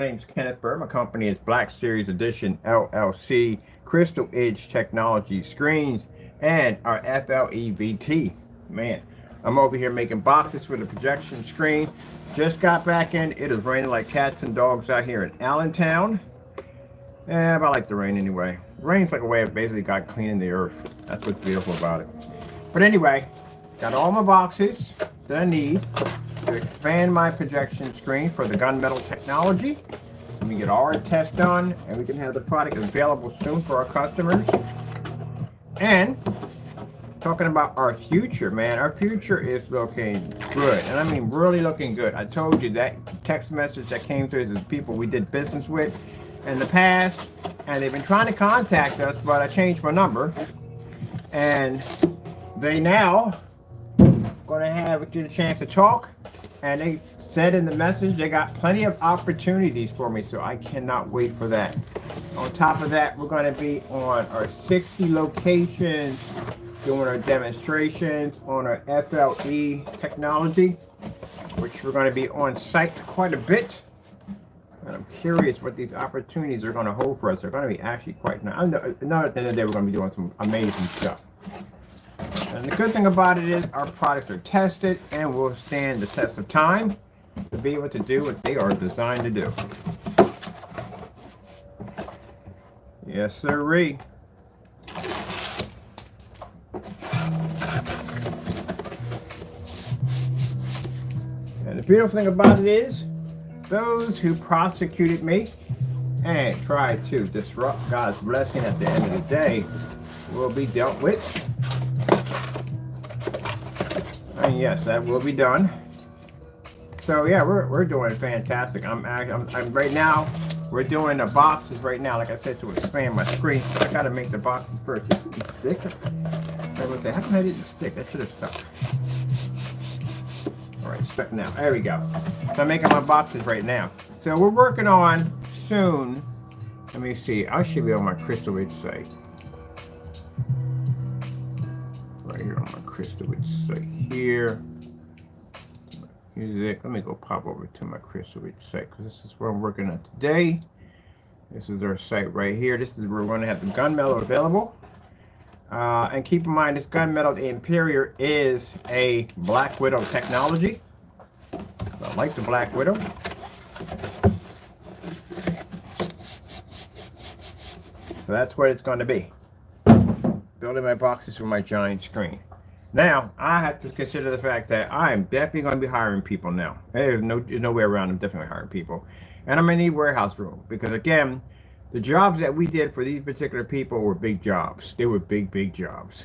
My name's Kenneth Bird. My company is Black Series Edition LLC, Crystal Edge Technology Screens, and our FLEVT. Man, I'm over here making boxes for the projection screen. Just got back in. It is raining like cats and dogs out here in Allentown. But I like the rain anyway. Rain's like a way of basically God cleaning the earth. That's what's beautiful about it. But anyway, got all my boxes that I need to expand my projection screen for the Gunmetal technology. Let me get all our tests done, and we can have the product available soon for our customers. And talking about our future, man, our future is looking good, and I mean really looking good. I told you that text message that came through is people we did business with in the past, and they've been trying to contact us, but I changed my number, and they now going to have a chance to talk, and they said in the message they got plenty of opportunities for me, so I cannot wait for that. On top of that, we're going to be on our 60 locations doing our demonstrations on our FLE technology, which we're going to be on site quite a bit, and I'm curious what these opportunities are going to hold for us. They're going to be actually quite nice. I know at the end of the day we're going to be doing some amazing stuff. And the good thing about it is our products are tested and will stand the test of time to be able to do what they are designed to do. Yes, sirree. And the beautiful thing about it is, those who prosecuted me and tried to disrupt God's blessing at the end of the day will be dealt with. And yes, that will be done. So yeah, we're doing fantastic. I'm right now. We're doing the boxes right now, like I said, to expand my screen. I gotta make the boxes first. This is stick. I would say, how come I didn't stick? That should have stuck. All right, stuck now. There we go. So I'm making my boxes right now. So we're working on soon. Let me see. I should be on my Crystal Edge site. Right here on my Crystal Edge site here. Music. Let me go pop over to my Crystal Edge site because this is where I'm working on today. This is our site right here. This is where we're going to have the Gunmetal available. And keep in mind, this Gunmetal, the Imperial, is a Black Widow technology. So I like the Black Widow. So that's what it's going to be. Building my boxes for my giant screen. Now, I have to consider the fact that I am definitely going to be hiring people now. There's no way around. I'm definitely hiring people. And I'm going to need warehouse room. Because again, the jobs that we did for these particular people were big jobs. They were big jobs.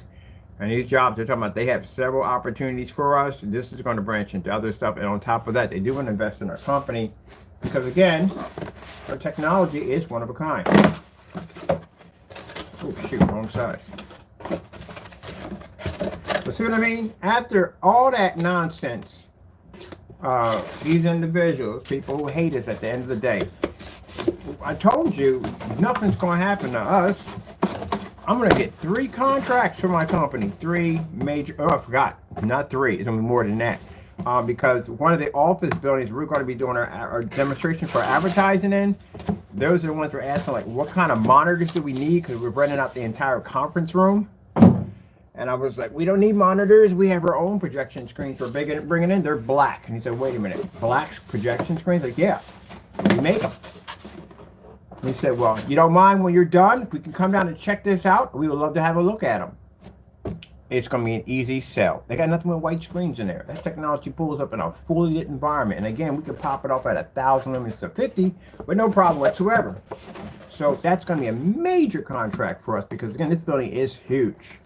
And these jobs, they're talking about, they have several opportunities for us. This is going to branch into other stuff. And on top of that, they do want to invest in our company. Because again, our technology is one of a kind. Oh, shoot, wrong side. But see what I mean? After all that nonsense, these individuals, people who hate us at the end of the day, I told you, nothing's going to happen to us. I'm going to get 3 contracts for my company. 3 major, oh, I forgot. Not 3. It's going to be more than that. Because one of the office buildings we're going to be doing our demonstration for advertising in, those are the ones we're asking, like, what kind of monitors do we need? Because we're renting out the entire conference room. And I was like, we don't need monitors. We have our own projection screens we're bringing in. They're black. And he said, wait a minute. Black projection screens? Like, yeah, we make them. And he said, well, you don't mind when you're done? We can come down and check this out. We would love to have a look at them. It's going to be an easy sell. They got nothing but white screens in there. That technology pulls up in a fully lit environment. And again, we can pop it off at 1,000 lumens to 50 with no problem whatsoever. So that's going to be a major contract for us because, again, this building is huge.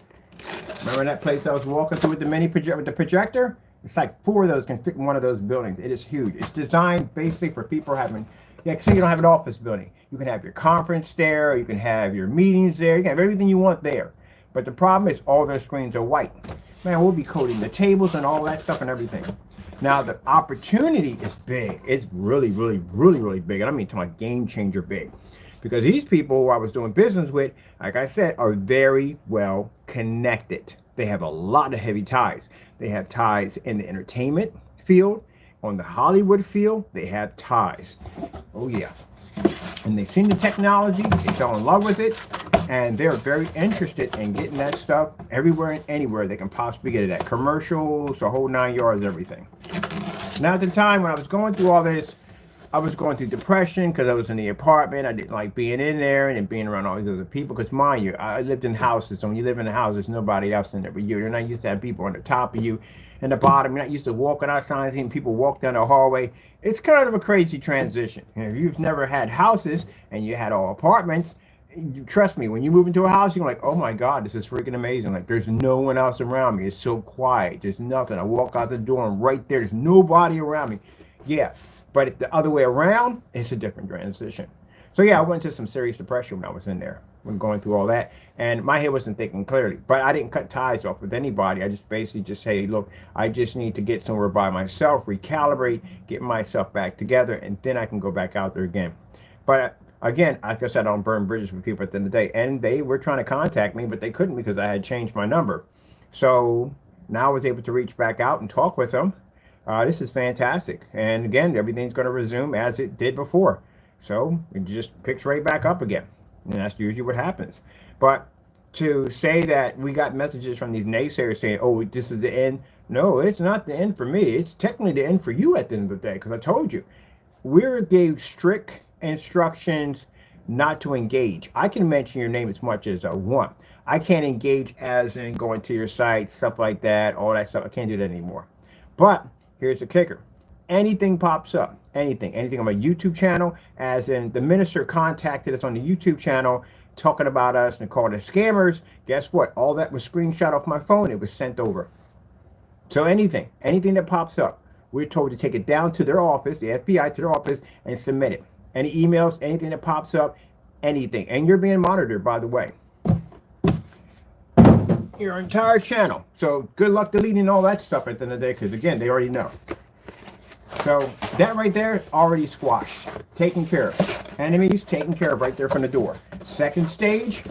Remember that place I was walking through with the projector? It's like 4 of those can fit in one of those buildings. It is huge. It's designed basically for people having, so you don't have an office building. You can have your conference there, you can have your meetings there, you can have everything you want there. But the problem is all their screens are white. Man, we'll be coating the tables and all that stuff and everything. Now the opportunity is big. It's really big. And I mean, talking about game changer big. Because these people who I was doing business with, like I said, are very well connected. They have a lot of heavy ties. They have ties in the entertainment field, on the Hollywood field, they have ties. Oh yeah. And they've seen the technology, they fell in love with it, and they're very interested in getting that stuff everywhere and anywhere they can possibly get it at. Commercials, the whole 9 yards, everything. Now at the time when I was going through all this, I was going through depression because I was in the apartment. I didn't like being in there and being around all these other people. Because mind you, I lived in houses. So when you live in a house, there's nobody else in there but you. You're not used to have people on the top of you and the bottom. You're not used to walking outside, seeing people walk down the hallway. It's kind of a crazy transition. And if you've never had houses and you had all apartments, trust me, when you move into a house, you're like, oh my God, this is freaking amazing. Like, there's no one else around me. It's so quiet. There's nothing. I walk out the door and right there's nobody around me. Yeah. But the other way around, it's a different transition. So yeah, I went into some serious depression when I was in there, when going through all that. And my head wasn't thinking clearly. But I didn't cut ties off with anybody. I just basically just say, look, I just need to get somewhere by myself, recalibrate, get myself back together, and then I can go back out there again. But again, like I said, I don't burn bridges with people at the end of the day. And they were trying to contact me, but they couldn't because I had changed my number. So now I was able to reach back out and talk with them. This is fantastic. And again, everything's going to resume as it did before. So it just picks right back up again. And that's usually what happens. But to say that we got messages from these naysayers saying, oh, this is the end. No, it's not the end for me. It's technically the end for you at the end of the day. Because I told you, we gave strict instructions not to engage. I can mention your name as much as I want. I can't engage as in going to your site, stuff like that, all that stuff. I can't do that anymore. But here's the kicker. Anything pops up, anything on my YouTube channel, as in the minister contacted us on the YouTube channel talking about us and called us scammers. Guess what? All that was screenshot off my phone. It was sent over. So anything that pops up, we're told to take it down to their office, the FBI, to their office, and submit it. Any emails, anything that pops up, anything. And you're being monitored, by the way. Your entire channel. So good luck deleting all that stuff at the end of the day, because again, they already know. So that right there, already squashed, taken care of. Enemies taken care of right there from the door. Second stage,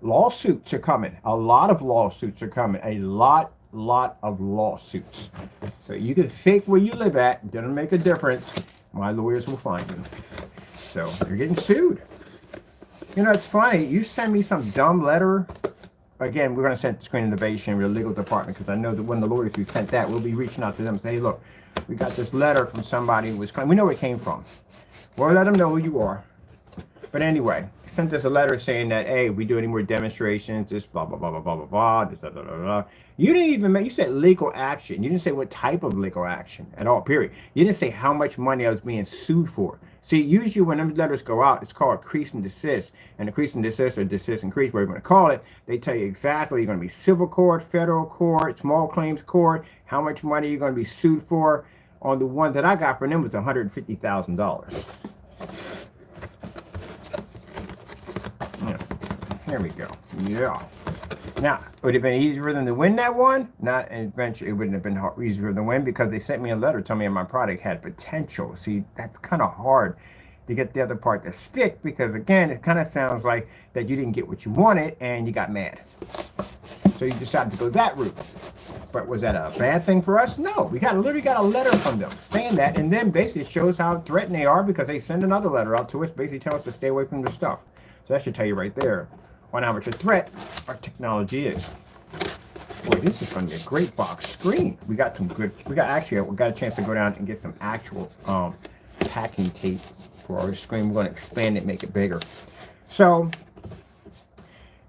lawsuits are coming. A lot of lawsuits are coming. A lot of lawsuits. So you can fake where you live at. It doesn't make a difference. My lawyers will find you. So they're getting sued. You know, it's funny. You send me some dumb letter. Again, we're going to send to Screen Innovation, the legal department, because I know that when the lawyers who sent that, we'll be reaching out to them and say, hey, look, we got this letter from somebody who was claiming. We know where it came from. We'll let them know who you are. But anyway, sent us a letter saying that, hey, we do any more demonstrations, this blah, blah, blah, blah, blah, blah, blah, this, blah, blah, blah, blah. You didn't even you said legal action. You didn't say what type of legal action at all, period. You didn't say how much money I was being sued for. See, usually when them letters go out, it's called cease and desist. And the cease and desist or desist and cease, whatever you're going to call it, they tell you exactly you're going to be civil court, federal court, small claims court, how much money you're going to be sued for. On the one that I got from them was $150,000. Yeah, here we go. Yeah. Now, would it have been easier for them to win that one? Not eventually. It wouldn't have been easier for them to win because they sent me a letter telling me my product had potential. See, that's kind of hard to get the other part to stick because, again, it kind of sounds like that you didn't get what you wanted and you got mad. So you decided to go that route. But was that a bad thing for us? No. We literally got a letter from them saying that, and then basically it shows how threatened they are because they send another letter out to us basically telling us to stay away from their stuff. So that should tell you right there on how much a threat our technology is. Boy, this is going to be a great box screen. We got some good, we got a chance to go down and get some actual packing tape for our screen. We're going to expand it, make it bigger. So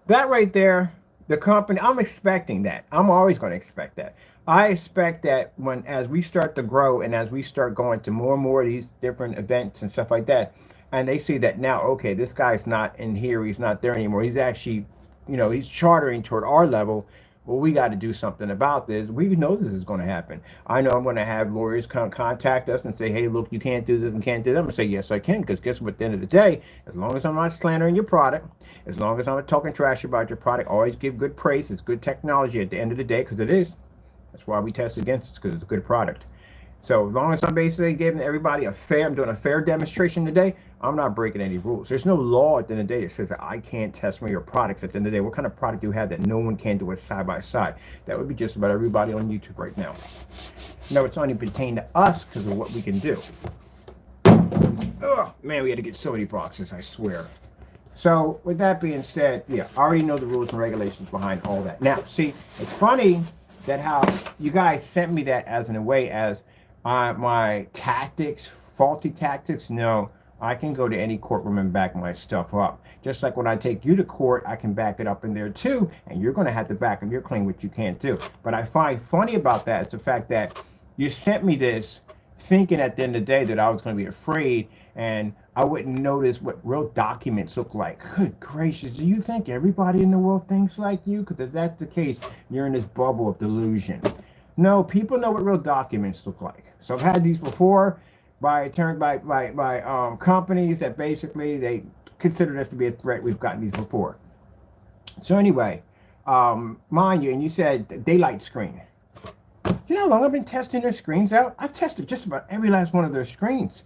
that right there, the company, I'm expecting that. I'm always going to expect that. I expect that as we start to grow and as we start going to more and more of these different events and stuff like that, and they see that now, okay, this guy's not in here, he's not there anymore. He's actually, he's chartering toward our level. Well, we got to do something about this. We know this is going to happen. I know I'm going to have lawyers contact us and say, hey, look, you can't do this and can't do that. I'm going to say, yes, I can, because guess what? At the end of the day, as long as I'm not slandering your product, as long as I'm not talking trash about your product, always give good praise. It's good technology at the end of the day, because it is. That's why we test against it, because it's a good product. So as long as I'm basically giving everybody I'm doing a fair demonstration today, I'm not breaking any rules. There's no law at the end of the day that says that I can't test one of your products at the end of the day. What kind of product do you have that no one can do it side by side? That would be just about everybody on YouTube right now. No, it's only pertaining to us because of what we can do. Oh, man, we had to get so many boxes, I swear. So with that being said, yeah, I already know the rules and regulations behind all that. Now, see, it's funny that how you guys sent me that as in a way as my tactics, faulty tactics. No, I can go to any courtroom and back my stuff up. Just like when I take you to court, I can back it up in there too, and you're going to have to back up your claim, which you can't do. But I find funny about that is the fact that you sent me this thinking at the end of the day that I was going to be afraid and I wouldn't notice what real documents look like. Good gracious, do you think everybody in the world thinks like you? Because if that's the case, you're in this bubble of delusion. No, people know what real documents look like. So I've had these before by companies that basically they consider this to be a threat. We've gotten these before. So anyway, mind you, and you said daylight screen. You know how long I've been testing their screens out? I've tested just about every last one of their screens.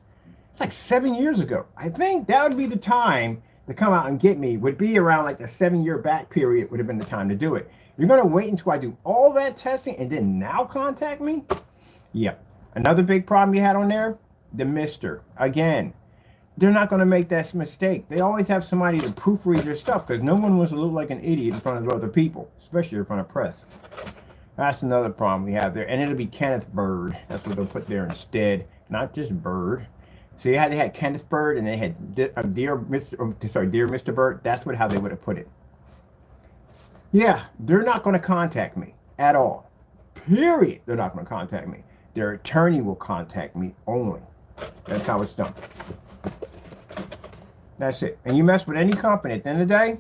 It's like 7 years ago. I think that would be the time to come out and get me, would be around like the 7-year back period would have been the time to do it. You're going to wait until I do all that testing and then now contact me? Yep. Another big problem you had on there, the mister. Again, they're not going to make that mistake. They always have somebody to proofread their stuff because no one wants to look like an idiot in front of other people, especially in front of press. That's another problem we have there. And it'll be Kenneth Bird. That's what they'll put there instead, not just Bird. So they had Kenneth Bird and they had dear Mr. Bird. That's how they would have put it. Yeah, they're not going to contact me at all. Period. They're not going to contact me. Their attorney will contact me only. That's how it's done. That's it. And you mess with any company at the end of the day,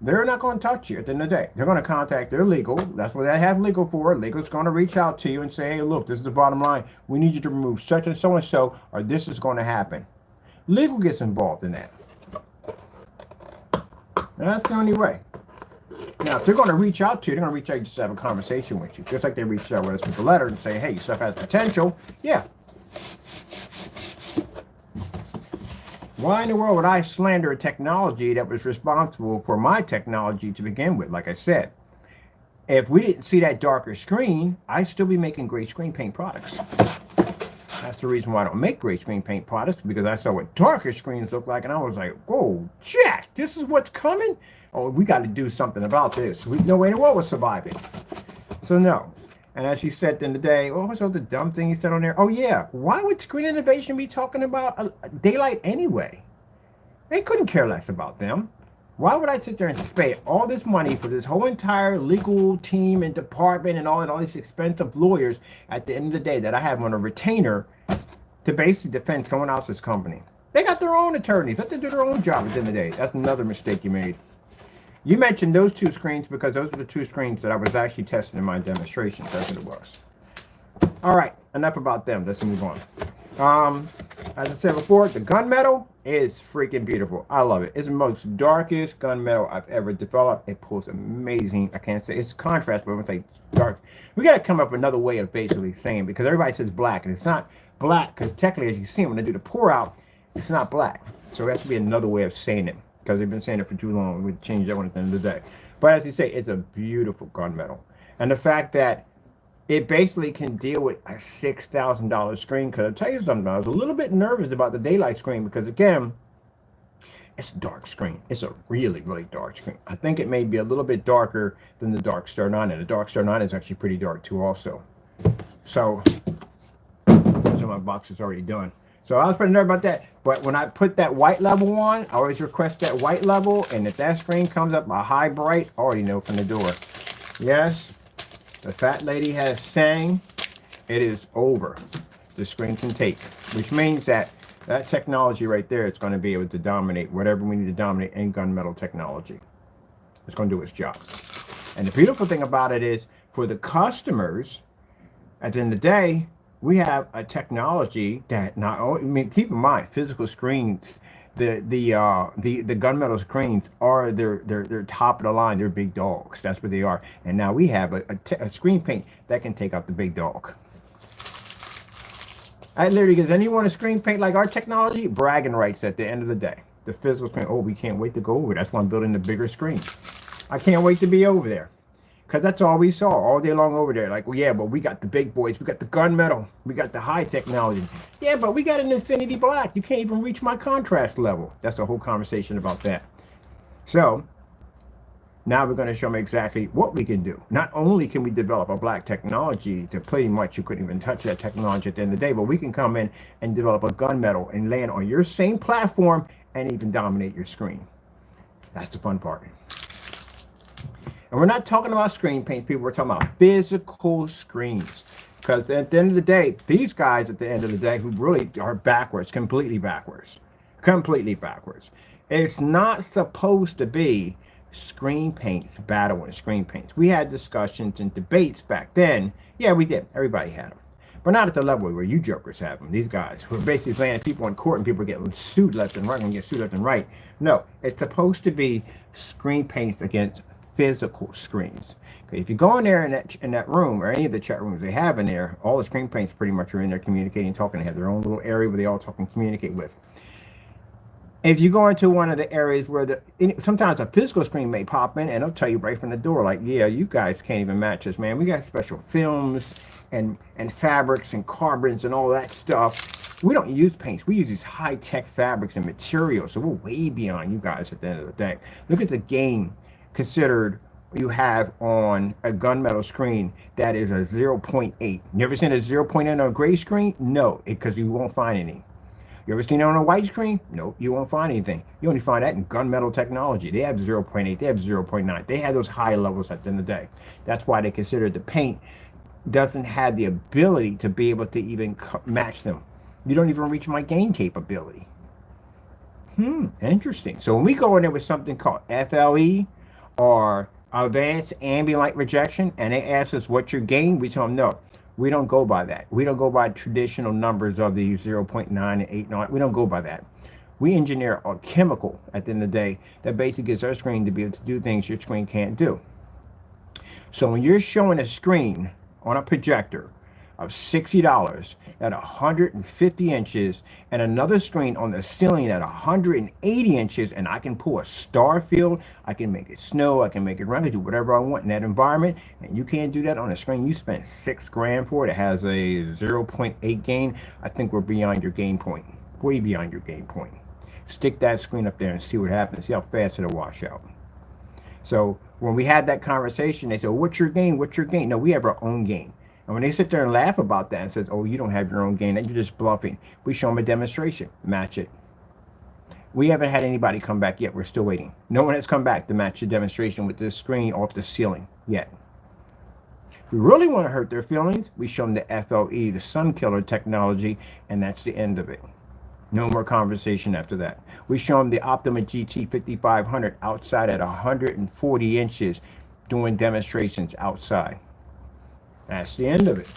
they're not going to touch you at the end of the day. They're going to contact their legal. That's what they have legal for. Legal's going to reach out to you and say, hey, look, this is the bottom line. We need you to remove such and so, or this is going to happen. Legal gets involved in that. And that's the only way. Now, if they're going to reach out to you, they're going to reach out just to have a conversation with you. Just like they reached out with us with the letter and say, hey, stuff has potential. Yeah. Why in the world would I slander a technology that was responsible for my technology to begin with? Like I said, if we didn't see that darker screen, I'd still be making gray screen paint products. That's the reason why I don't make gray screen paint products, because I saw what darker screens look like, and I was like, whoa, Jack, this is what's coming? Oh, we got to do something about this. No way in the world we'll survive it. So no. And as you said in the day, what was the dumb thing you said on there? Oh yeah, why would Screen Innovation be talking about daylight anyway? They couldn't care less about them. Why would I sit there and spend all this money for this whole entire legal team and department and all these expensive lawyers at the end of the day that I have on a retainer to basically defend someone else's company? They got their own attorneys. Let them do their own job at the end of the day. That's another mistake you made. You mentioned those two screens because those are the two screens that I was actually testing in my demonstration. That's what it was. All right, enough about them. Let's move on. As I said before, the gunmetal is freaking beautiful. I love it. It's the most darkest gunmetal I've ever developed. It pulls amazing. I can't say it's contrast, but I'm gonna say dark. We got to come up with another way of basically saying, because everybody says black, and it's not black, because technically, as you see, when they do the pour out, it's not black. So it has to be another way of saying it, because they've been saying it for too long. We change that one at the end of the day. But as you say, it's a beautiful gunmetal. And the fact that it basically can deal with a $6,000 screen, because I'll tell you something, I was a little bit nervous about the daylight screen, because again, it's a dark screen. It's a really, really dark screen. I think it may be a little bit darker than the Dark Star 9, and the Dark Star 9 is actually pretty dark too also. So my box is already done. So I was pretty nervous about that. But when I put that white level on, I always request that white level. And if that screen comes up a high bright, I already know from the door. Yes, the fat lady has sang, it is over. The screen can take. Which means that technology right there is going to be able to dominate whatever we need to dominate in gunmetal technology. It's going to do its job. And the beautiful thing about it is, for the customers, at the end of the day, we have a technology that not only, I mean, keep in mind, physical screens, the gunmetal screens are they're top of the line. They're big dogs. That's what they are. And now we have a screen paint that can take out the big dog. I literally gives anyone a screen paint like our technology, bragging rights at the end of the day. The physical screen, oh, we can't wait to go over. That's why I'm building the bigger screen. I can't wait to be over there. Because that's all we saw all day long over there. Like, well, yeah, but we got the big boys. We got the gunmetal. We got the high technology. Yeah, but we got an infinity black. You can't even reach my contrast level. That's a whole conversation about that. So now we're going to show them exactly what we can do. Not only can we develop a black technology to pretty much you couldn't even touch that technology at the end of the day, but we can come in and develop a gunmetal and land on your same platform and even dominate your screen. That's the fun part. And we're not talking about screen paint, people. We're talking about physical screens. Because at the end of the day, these guys at the end of the day who really are backwards, completely backwards. Completely backwards. It's not supposed to be screen paints battling screen paints. We had discussions and debates back then. Yeah, we did. Everybody had them. But not at the level where you jokers have them. These guys who are basically landing people in court and people getting sued left and right and get sued left and right. No, it's supposed to be screen paints against physical screens. Okay, if you go in there in that room or any of the chat rooms they have in there, all the screen paints pretty much are in there communicating, talking. They have their own little area where they all talk and communicate with. If you go into one of the areas where sometimes a physical screen may pop in and they'll tell you right from the door, like, yeah, you guys can't even match us, man. We got special films and fabrics and carbons and all that stuff. We don't use paints. We use these high-tech fabrics and materials. So we're way beyond you guys at the end of the day. Look at the gain considered you have on a gunmetal screen that is a 0.8. You ever seen a 0.8 on a gray screen? No, because you won't find any. You ever seen it on a white screen? Nope, you won't find anything. You only find that in gunmetal technology. They have 0.8, they have 0.9. They have those high levels at the end of the day. That's why they consider the paint doesn't have the ability to be able to even match them. You don't even reach my gain capability. Interesting. So when we go in there with something called FLE or advanced ambient light rejection, and they ask us what's your gain, we tell them no. We don't go by that. We don't go by traditional numbers of the 0.9 and 8. No, we don't go by that. We engineer a chemical at the end of the day that basically gets our screen to be able to do things your screen can't do. So when you're showing a screen on a projector of $60 at 150 inches and another screen on the ceiling at 180 inches, and I can pull a star field, I can make it snow, I can make it rain, I can do whatever I want in that environment, and you can't do that on a screen you spent $6 grand for it has a 0.8 gain. I think we're beyond your gain point, way beyond your gain point. Stick that screen up there and see what happens, see how fast it'll wash out. So when we had that conversation, they said, well, what's your gain? What's your gain? No, we have our own gain. And when they sit there and laugh about that and says, oh, you don't have your own gain, and you're just bluffing, we show them a demonstration, match it. We haven't had anybody come back yet. We're still waiting. No one has come back to match the demonstration with this screen off the ceiling yet. If we really want to hurt their feelings, we show them the FLE, the sun killer technology, and that's the end of it. No more conversation after that. We show them the Optima GT 5500 outside at 140 inches doing demonstrations outside. That's the end of it.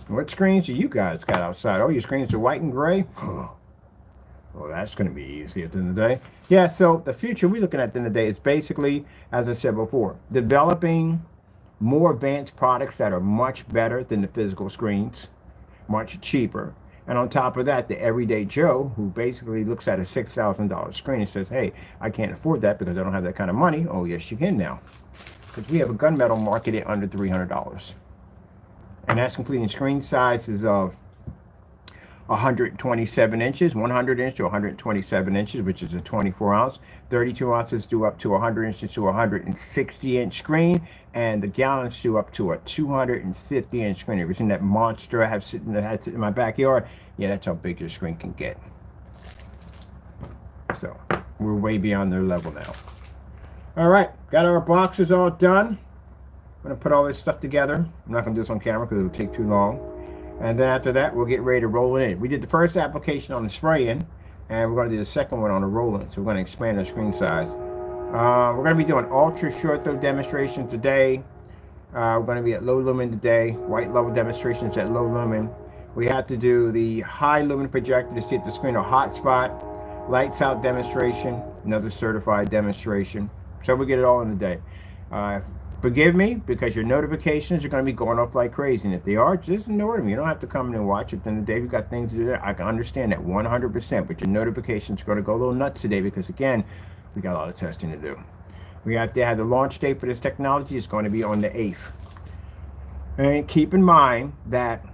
What screens do you guys got outside? Oh, your screens are white and gray? Well, that's going to be easy at the end of the day. Yeah, so the future we're looking at the end of the day is basically, as I said before, developing more advanced products that are much better than the physical screens, much cheaper. And on top of that, the everyday Joe, who basically looks at a $6,000 screen and says, hey, I can't afford that because I don't have that kind of money. Oh, yes, you can now. Because we have a gunmetal marketed under $300. And that's including screen sizes of 127 inches, 100 inch to 127 inches, which is a 24 ounce. 32 ounces do up to 100 inches to 160 inch screen. And the gallons do up to a 250 inch screen. Have you seen that monster I have sitting in my backyard? Yeah, that's how big your screen can get. So we're way beyond their level now. All right, got our boxes all done. I'm going to put all this stuff together. I'm not going to do this on camera because it'll take too long. And then after that, we'll get ready to roll it in. We did the first application on the spray-in, and we're going to do the second one on the roll-in. So we're going to expand the screen size. We're going to be doing ultra short throw demonstrations today. We're going to be at low lumen today. White level demonstrations at low lumen. We have to do the high lumen projector to see if the screen a hot spot. Lights out demonstration. Another certified demonstration. So we get it all in the day. Forgive me, because your notifications are going to be going off like crazy. And if they are, just ignore them. You don't have to come in and watch it. At the end of the day, you've got things to do there. I can understand that 100%, but your notifications are going to go a little nuts today because, again, we got a lot of testing to do. We have to have the launch date for this technology. It's going to be on the 8th. And keep in mind that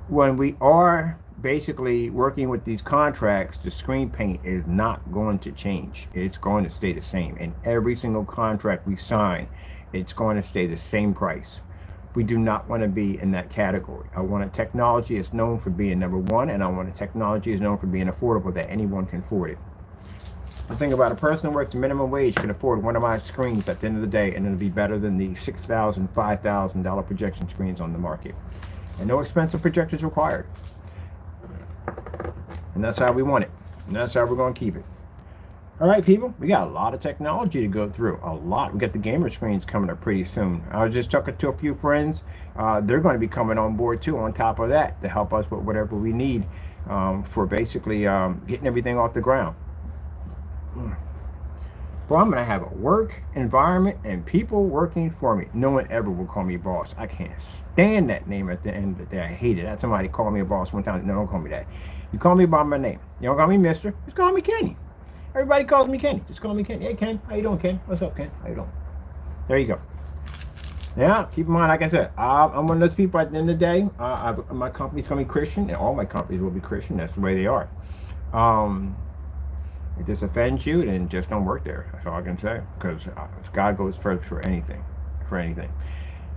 when we are basically working with these contracts, the screen paint is not going to change. It's going to stay the same. In every single contract we sign, it's going to stay the same price. We do not want to be in that category. I want a technology that's known for being number one, and I want a technology that's known for being affordable, that anyone can afford it. The thing about a person who works minimum wage can afford one of my screens at the end of the day, and it'll be better than the $6,000, $5,000 projection screens on the market. And no expensive projectors required. And that's how we want it. And that's how we're going to keep it. All right, people, we got a lot of technology to go through. A lot. We got the gamer screens coming up pretty soon. I was just talking to a few friends. They're going to be coming on board too, on top of that, to help us with whatever we need for basically getting everything off the ground. Well, I'm going to have a work environment and people working for me. No one ever will call me boss. I can't stand that name at the end of the day. I hate it. I had somebody call me a boss one time. No, don't call me that. You call me by my name. You don't call me Mister. Just call me Kenny. Everybody calls me Kenny. Just call me Kenny. Hey, Ken. How you doing, Ken? What's up, Ken? How you doing? There you go. Yeah, keep in mind, like I said, I'm one of those people at the end of the day. My company's going to be Christian, and all my companies will be Christian. That's the way they are. If this offends you, then just don't work there. That's all I can say. Because God goes first for anything.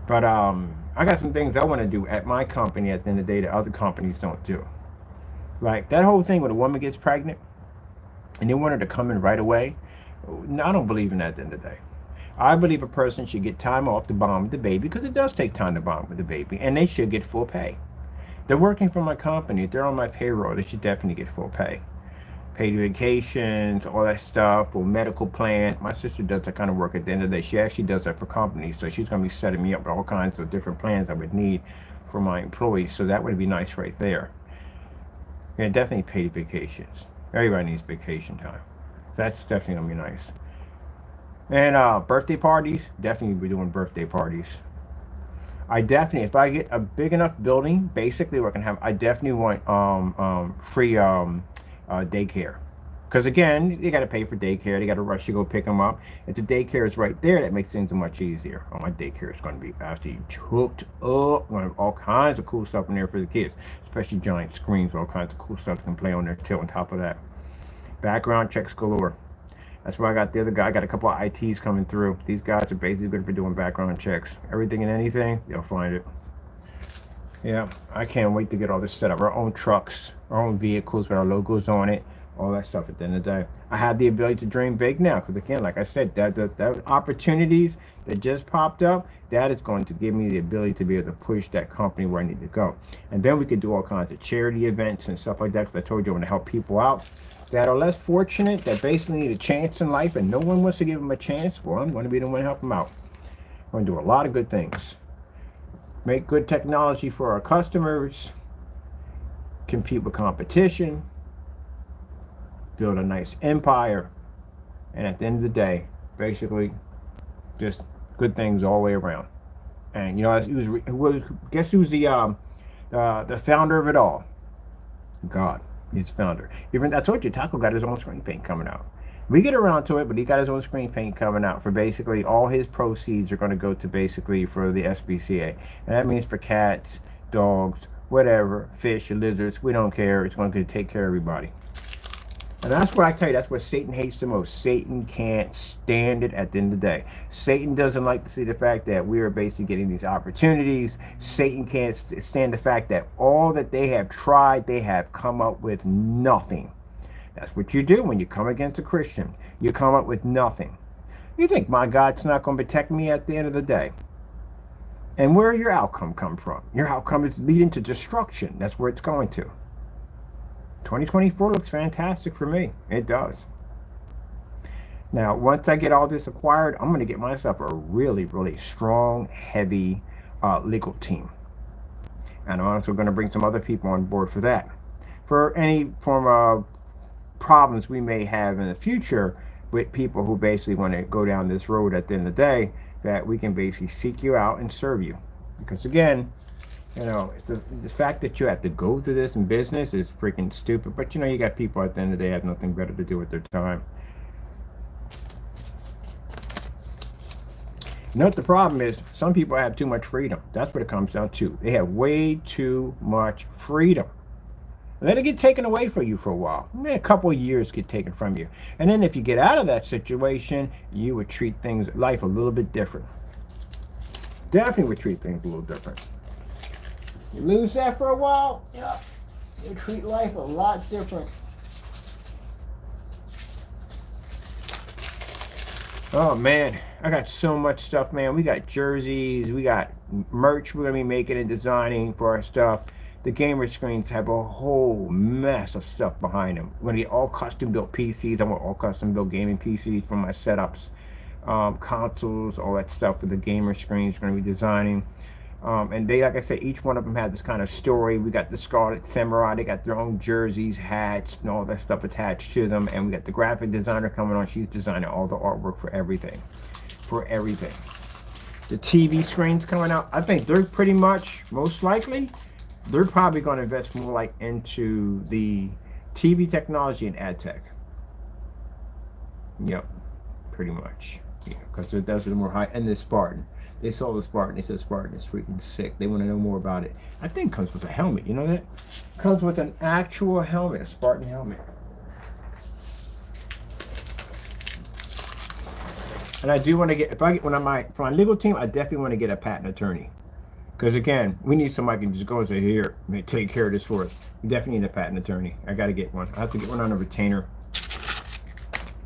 But I got some things I want to do at my company at the end of the day that other companies don't do. Like that whole thing when a woman gets pregnant and they want her to come in right away. I don't believe in that at the end of the day. I believe a person should get time off to bond with the baby, because it does take time to bond with the baby, and they should get full pay. They're working for my company. If they're on my payroll, they should definitely get full pay. Paid vacations, all that stuff, full medical plan. My sister does that kind of work at the end of the day. She actually does that for companies, so she's going to be setting me up with all kinds of different plans I would need for my employees, so that would be nice right there. Yeah, definitely paid vacations. Everybody needs vacation time. So that's definitely going to be nice. And birthday parties, definitely be doing birthday parties. I definitely, if I get a big enough building, basically what I can have, I definitely want free daycare. Because again, you got to pay for daycare. They got to rush to go pick them up. If the daycare is right there, that makes things much easier. Oh, my daycare is going to be absolutely hooked up. We're going to have all kinds of cool stuff in there for the kids, especially giant screens with all kinds of cool stuff they can play on there too. On top of that, background checks galore. That's why I got the other guy. I got a couple of ITs coming through. These guys are basically good for doing background checks. Everything and anything, they'll find it. Yeah, I can't wait to get all this set up. Our own trucks, our own vehicles with our logos on it, all that stuff at the end of the day. I have the ability to dream big now, because again, like I said, that opportunities that just popped up, that is going to give me the ability to be able to push that company where I need to go. And then we could do all kinds of charity events and stuff like that, because I told you I want to help people out that are less fortunate, that basically need a chance in life and no one wants to give them a chance. Well, I'm going to be the one to help them out. I'm going to do a lot of good things. Make good technology for our customers, compete with competition, build a nice empire, and at the end of the day, basically, just good things all the way around. And you know, guess who's the founder of it all? God, he's founder. Even I told you, Taco got his own screen paint coming out. We get around to it, but he got his own screen paint coming out for basically all his proceeds are going to go to basically for the SPCA. And that means for cats, dogs, whatever, fish, lizards, we don't care. It's going to take care of everybody. And that's what I tell you, that's what Satan hates the most. Satan can't stand it at the end of the day. Satan doesn't like to see the fact that we are basically getting these opportunities. Satan can't stand the fact that all that they have tried, they have come up with nothing. That's what you do when you come against a Christian. You come up with nothing. You think my God's not going to protect me at the end of the day? And where your outcome come from? Your outcome is leading to destruction. That's where it's going to. 2024 looks fantastic for me. It does. Now, once I get all this acquired, I'm going to get myself a really, really strong, heavy legal team. And I'm also going to bring some other people on board for that. For any form of problems we may have in the future with people who basically want to go down this road at the end of the day, that we can basically seek you out and serve you. Because again, you know, it's the fact that you have to go through this in business is freaking stupid. But you know, you got people at the end of the day have nothing better to do with their time. You know what the problem is? Some people have too much freedom. That's what it comes down to. They have way too much freedom. Let it get taken away from you for a while. A couple of years get taken from you. And then if you get out of that situation, you would treat life a little bit different. Definitely would treat things a little different. You lose that for a while, yeah, you treat life a lot different. Oh man, I got so much stuff, man. We got jerseys, we got merch we're gonna be making and designing for our stuff. The gamer screens have a whole mess of stuff behind them. We're gonna get all custom built PCs. I want all custom built gaming PCs for my setups, consoles, all that stuff for the gamer screens we're gonna be designing. And they, like I said, each one of them had this kind of story. We got the Scarlet Samurai, they got their own jerseys, hats, and all that stuff attached to them. And we got the graphic designer coming on. She's designing all the artwork for everything. The TV screens coming out, I think they're pretty much, most likely, they're probably going to invest more like into the TV technology and ad tech. Yep, pretty much. Yeah, because those are the more high, and the Spartan. They saw the Spartan. They said Spartan is freaking sick. They want to know more about it. I think it comes with a helmet. You know that? Comes with an actual helmet, a Spartan helmet. And I do want to get, for my legal team, I definitely want to get a patent attorney. Because again, we need somebody who can just go and say, here, take care of this for us. We definitely need a patent attorney. I got to get one. I have to get one on a retainer.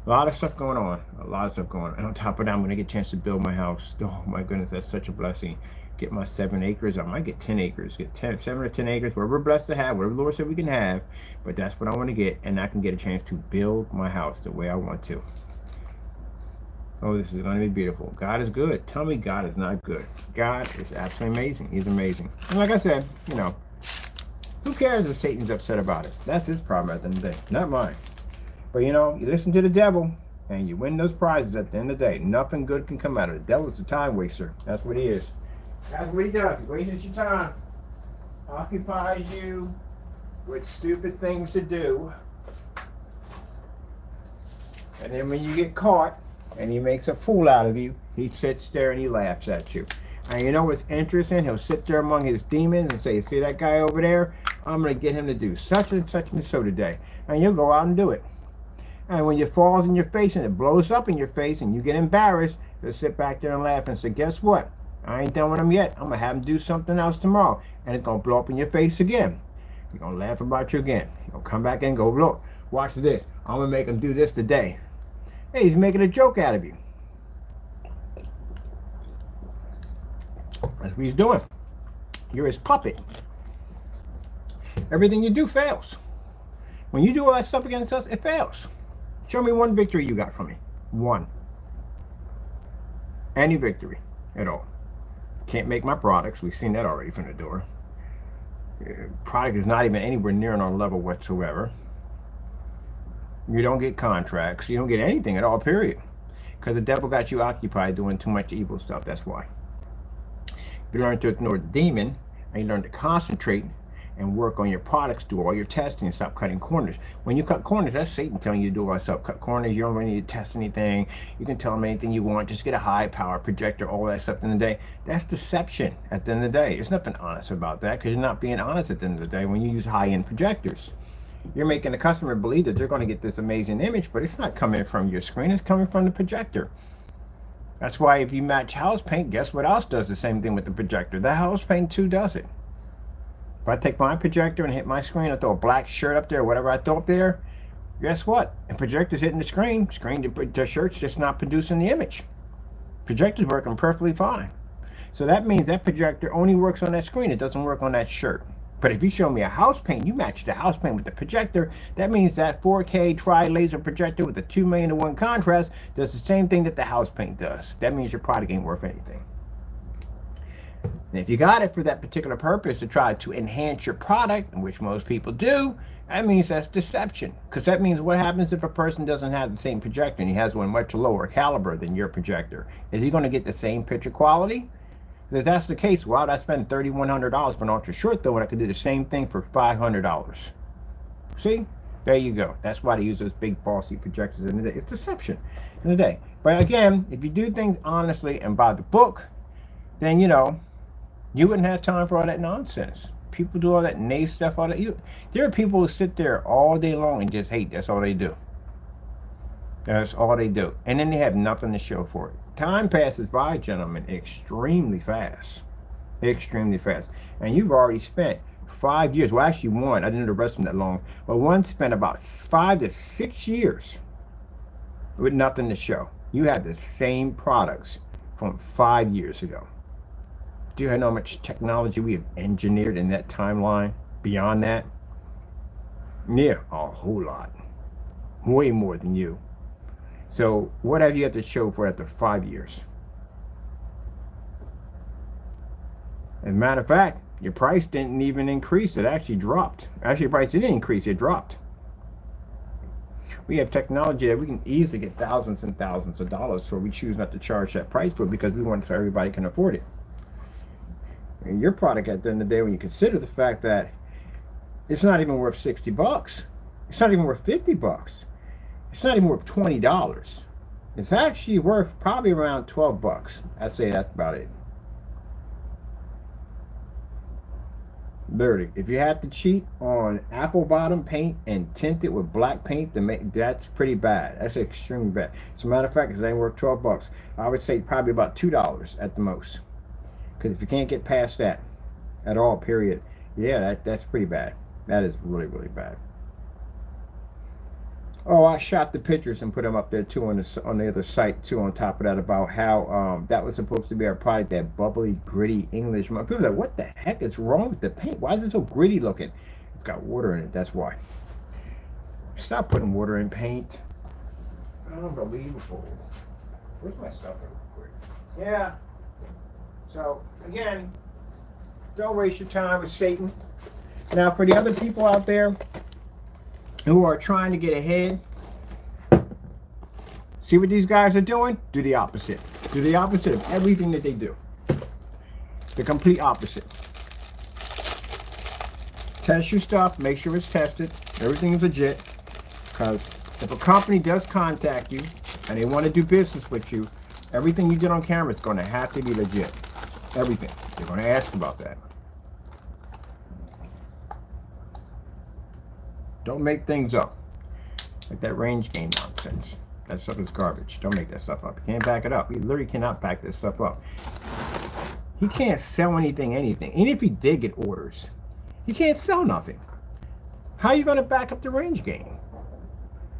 A lot of stuff going on. And on top of that, I'm going to get a chance to build my house. Oh my goodness, that's such a blessing. Get my 7 acres. I might get 10 acres. Get 7 or 10 acres, whatever we're blessed to have, whatever the Lord said we can have. But that's what I want to get. And I can get a chance to build my house the way I want to. Oh, this is going to be beautiful. God is good. Tell me God is not good. God is absolutely amazing. He's amazing. And like I said, you know, who cares if Satan's upset about it? That's his problem at the end of the day, not mine. But you know, you listen to the devil and you win those prizes at the end of the day. Nothing good can come out of it. The devil's a time waster. That's what he is. That's what he does. He wastes your time. Occupies you with stupid things to do. And then when you get caught and he makes a fool out of you, he sits there and he laughs at you. And you know what's interesting? He'll sit there among his demons and say, see that guy over there? I'm going to get him to do such and such and so today. And you'll go out and do it. And when it falls in your face and it blows up in your face and you get embarrassed, you'll sit back there and laugh and say, guess what? I ain't done with him yet. I'm going to have him do something else tomorrow. And it's going to blow up in your face again. He's going to laugh about you again. He'll come back and go, look, watch this. I'm going to make him do this today. Hey, he's making a joke out of you. That's what he's doing. You're his puppet. Everything you do fails. When you do all that stuff against us, it fails. Show me one victory you got from me. One. Any victory at all. Can't make my products. We've seen that already from the door. Product is not even anywhere near on our level whatsoever. You don't get contracts. You don't get anything at all, period. Because the devil got you occupied doing too much evil stuff. That's why. If you learn to ignore the demon and you learn to concentrate and work on your products, do all your testing and stop cutting corners. When you cut corners, that's Satan telling you to do all that stuff. Cut corners, you don't really need to test anything. You can tell them anything you want. Just get a high power projector, all that stuff in the day. That's deception at the end of the day. There's nothing honest about that because you're not being honest at the end of the day when you use high-end projectors. You're making the customer believe that they're going to get this amazing image, but it's not coming from your screen. It's coming from the projector. That's why if you match house paint, guess what else does the same thing with the projector? The house paint too does it. If I take my projector and hit my screen, I throw a black shirt up there, whatever I throw up there, guess what? The projector's hitting the screen, the shirt's just not producing the image. Projector's working perfectly fine. So that means that projector only works on that screen. It doesn't work on that shirt. But if you show me a house paint, you match the house paint with the projector, that means that 4K tri-laser projector with a 2 million to 1 contrast does the same thing that the house paint does. That means your product ain't worth anything. And if you got it for that particular purpose to try to enhance your product, which most people do, that means that's deception. Because that means what happens if a person doesn't have the same projector and he has one much lower caliber than your projector? Is he going to get the same picture quality? If that's the case, why would I spend $3,100 for an ultra short though when I could do the same thing for $500? See? There you go. That's why they use those big falsy projectors in the day. It's deception in the day. But again, if you do things honestly and by the book, then you wouldn't have time for all that nonsense. People do all that nay stuff, all that. There are people who sit there all day long and just hate. That's all they do. That's all they do. And then they have nothing to show for it. Time passes by, gentlemen, extremely fast. Extremely fast. And you've already spent 5 years. Well, actually one. I didn't know the rest of them that long. But one spent about 5 to 6 years with nothing to show. You have the same products from 5 years ago. Do you know how much technology we have engineered in that timeline? Beyond that? Yeah, a whole lot. Way more than you. So what have you had to show for after 5 years? As a matter of fact, your price didn't even increase. It actually dropped. Actually, your price didn't increase. It dropped. We have technology that we can easily get thousands and thousands of dollars for. We choose not to charge that price for because we want it so everybody can afford it. And your product at the end of the day, when you consider the fact that it's not even worth $60, it's not even worth $50, it's not even worth $20. It's actually worth probably around $12. I'd say that's about it. Literally, if you had to cheat on apple bottom paint and tint it with black paint, that's pretty bad. That's extremely bad. As a matter of fact, it ain't worth $12. I would say probably about $2 at the most. Because if you can't get past that at all, period, yeah, that's pretty bad. That is really, really bad. Oh, I shot the pictures and put them up there too on the other site too. On top of that, about how that was supposed to be our product, that bubbly, gritty English. People are like, what the heck is wrong with the paint? Why is it so gritty looking? It's got water in it. That's why. Stop putting water in paint. Unbelievable. Where's my stuff real quick? Yeah. So again, don't waste your time with Satan. Now, for the other people out there who are trying to get ahead, see what these guys are doing? Do the opposite. Do the opposite of everything that they do. The complete opposite. Test your stuff. Make sure it's tested. Everything is legit. Because if a company does contact you and they want to do business with you, everything you get on camera is going to have to be legit. Everything. They're going to ask about that. Don't make things up. Like that range gain nonsense. That stuff is garbage. Don't make that stuff up. You can't back it up. You literally cannot back this stuff up. He can't sell anything. Even if he did get orders, he can't sell nothing. How are you going to back up the range gain?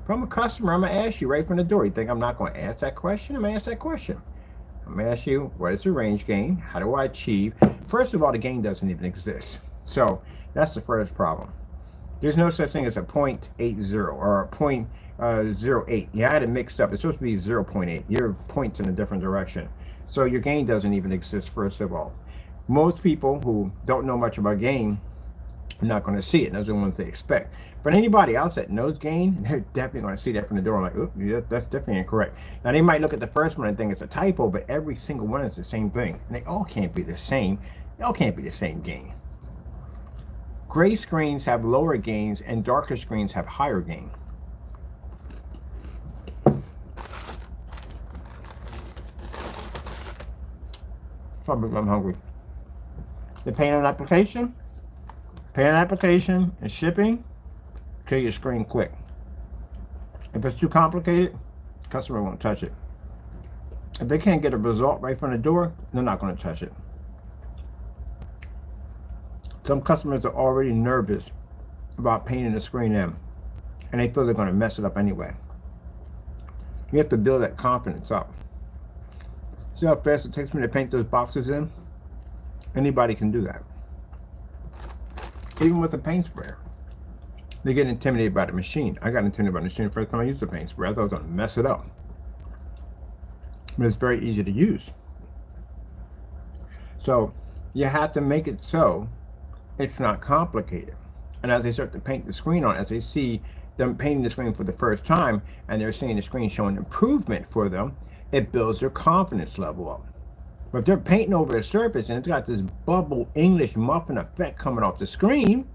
If I'm a customer, I'm going to ask you right from the door. You think I'm not going to ask that question? I'm going to ask that question. I'm going to ask you, what is the range gain? How do I achieve? First of all, the gain doesn't even exist. So that's the first problem. There's no such thing as a 0.80 or a 0.08. You had it mixed up. It's supposed to be 0.8. Your point's in a different direction. So your gain doesn't even exist, first of all. Most people who don't know much about gain are not going to see it. Those are the ones they expect. But anybody else that knows gain, they're definitely going to see that from the door. Like, oh, yeah, that's definitely incorrect. Now, they might look at the first one and think it's a typo, but every single one is the same thing. And they all can't be the same. They all can't be the same gain. Gray screens have lower gains and darker screens have higher gain. Probably I'm hungry. Depending on application, and shipping, kill your screen quick. If it's too complicated, customer won't touch it. If they can't get a result right from the door, they're not going to touch it. Some customers are already nervous about painting the screen in, and they feel they're going to mess it up anyway. You have to build that confidence up. See how fast it takes me to paint those boxes in? Anybody can do that. Even with a paint sprayer. They get intimidated by the machine. I got intimidated by the machine the first time I used the paint sprayer. I thought I was going to mess it up. But it's very easy to use. So You have to make it so it's not complicated. And as they start to paint the screen on, as they see them painting the screen for the first time, and they're seeing the screen showing improvement for them, it builds their confidence level up. But if they're painting over a surface and it's got this bubble English muffin effect coming off the screen,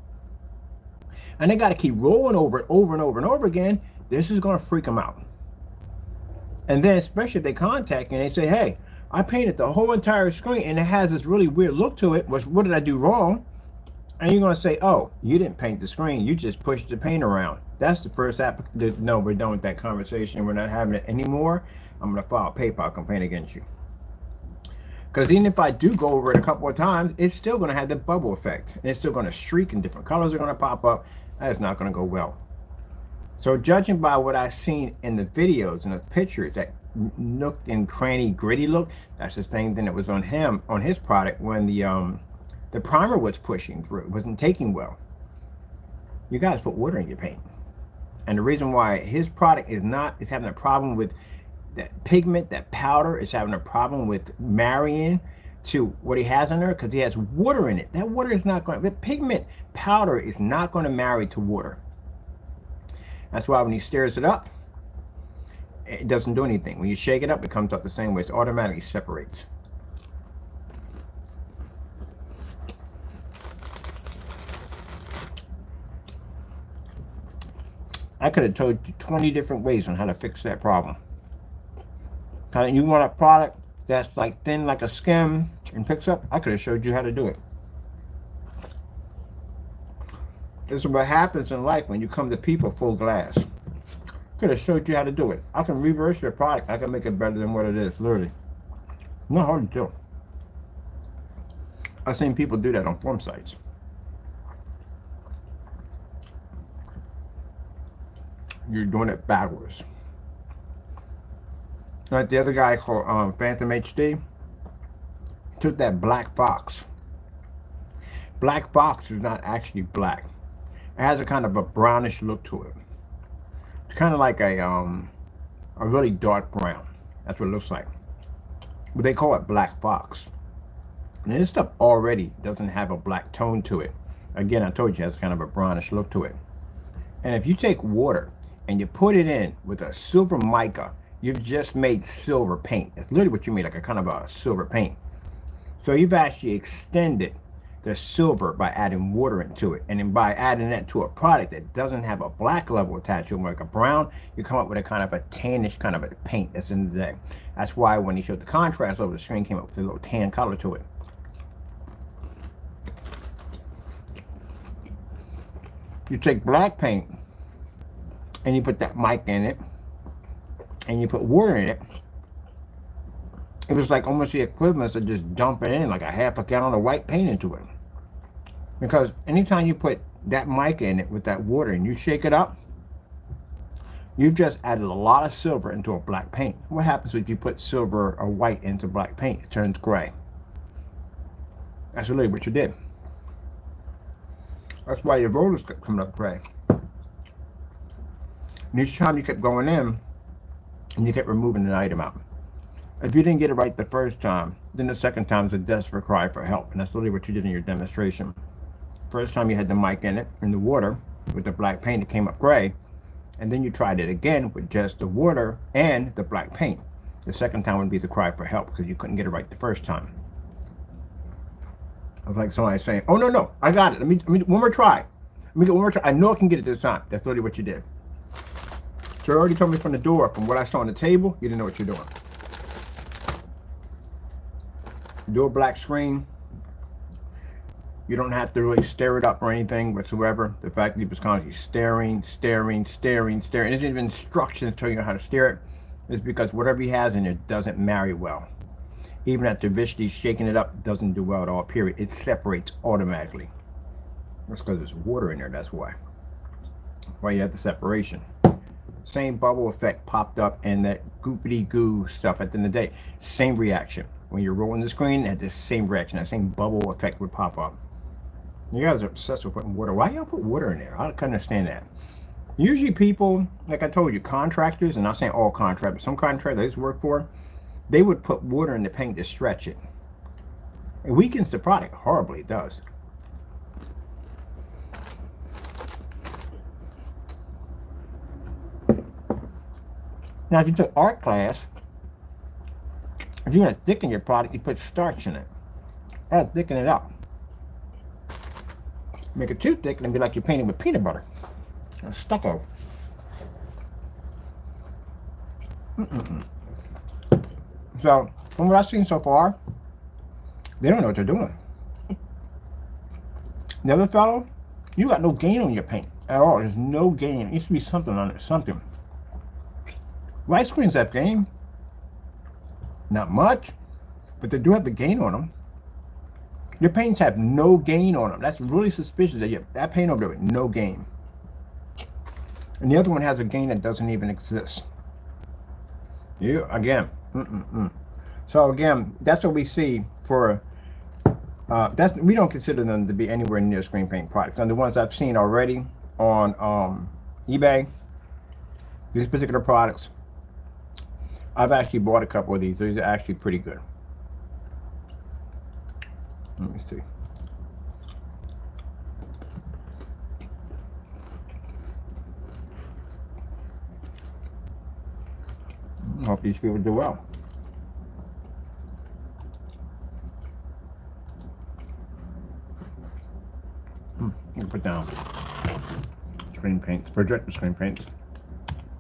and they got to keep rolling over it over and over and over again, this is going to freak them out. And then, especially if they contact you and they say, hey, I painted the whole entire screen and it has this really weird look to it. What did I do wrong? And you're going to say, oh, you didn't paint the screen. You just pushed the paint around. That's the first no, we're done with that conversation. We're not having it anymore. I'm going to file a PayPal complaint against you. Because even if I do go over it a couple of times, it's still going to have the bubble effect. And it's still going to streak and different colors are going to pop up. That's not going to go well. So judging by what I've seen in the videos and the pictures, that nook and cranny gritty look, that's the same thing that was on him, on his product, when the primer was pushing through, it wasn't taking well. You guys put water in your paint. And the reason why his product is having a problem with that pigment, that powder, is having a problem with marrying to what he has in there, because he has water in it. That water is not going, the pigment powder is not going to marry to water. That's why when he stirs it up, it doesn't do anything. When you shake it up, it comes up the same way. It automatically separates. I could have told you 20 different ways on how to fix that problem. You want a product that's like thin like a skim and picks up? I could have showed you how to do it. This is what happens in life when you come to people full glass. Could have showed you how to do it. I can reverse your product. I can make it better than what it is, literally. Not hard to do. I've seen people do that on form sites. You're doing it backwards. Like the other guy called Phantom HD took that black box. Black box is not actually black. It has a kind of a brownish look to it. It's kind of like a really dark brown. That's what it looks like. But they call it black box. And this stuff already doesn't have a black tone to it. Again, I told you it has kind of a brownish look to it. And if you take water and you put it in with a silver mica, you've just made silver paint. That's literally what you made, like a kind of a silver paint. So you've actually extended the silver by adding water into it. And then by adding that to a product that doesn't have a black level attached to it, like a brown, you come up with a kind of a tannish kind of a paint that's in the day. That's why when he showed the contrast over the screen, came up with a little tan color to it. You take black paint and you put that mic in it and you put water in it. It was like almost the equivalent of just dumping in like a half a gallon of white paint into it. Because anytime you put that mic in it with that water and you shake it up, you've just added a lot of silver into a black paint. What happens if you put silver or white into black paint? It turns gray. That's really what you did. That's why your rollers kept coming up gray. And each time you kept going in, and you kept removing an item out. If you didn't get it right the first time, then the second time is a desperate cry for help. And that's literally what you did in your demonstration. First time you had the mic in it, in the water, with the black paint, it came up gray. And then you tried it again with just the water and the black paint. The second time would be the cry for help because you couldn't get it right the first time. It's like somebody saying, oh, no, I got it. Let me one more try. Let me get one more try. I know I can get it this time. That's literally what you did. So you already told me from the door, from what I saw on the table, you didn't know what you're doing. Do a black screen. You don't have to really stir it up or anything whatsoever. The fact that he was constantly staring. It isn't even instructions telling you how to steer it. It's because whatever he has in it doesn't marry well. Even after visually shaking it up, it doesn't do well at all, period. It separates automatically. That's because there's water in there, that's why. Why you have the separation. Same bubble effect popped up and that goopity goo stuff at the end of the day. Same reaction. When you're rolling the screen, it had the same reaction. That same bubble effect would pop up. You guys are obsessed with putting water. Why y'all put water in there? I can't understand that. Usually people, like I told you, contractors, and I'm not saying all contractors, some contractors I used to work for, they would put water in the paint to stretch it. It weakens the product horribly, it does. Now, if you took art class, if you want to thicken your product, you put starch in it. That'll thicken it up. Make it too thick and it'd be like you're painting with peanut butter or stucco. So, from what I've seen so far, they don't know what they're doing. The other fellow, you got no gain on your paint at all. There's no gain. It used to be something on it, something. White screens have gain. Not much, but they do have the gain on them. Your paints have no gain on them. That's really suspicious that you have that paint over there with no gain. And the other one has a gain that doesn't even exist. You, again, So again, that's what we see for, we don't consider them to be anywhere near screen paint products. And the ones I've seen already on eBay, these particular products, I've actually bought a couple of these. These are actually pretty good. Let me see. I hope these people do well. You put down screen paints, projector screen paints.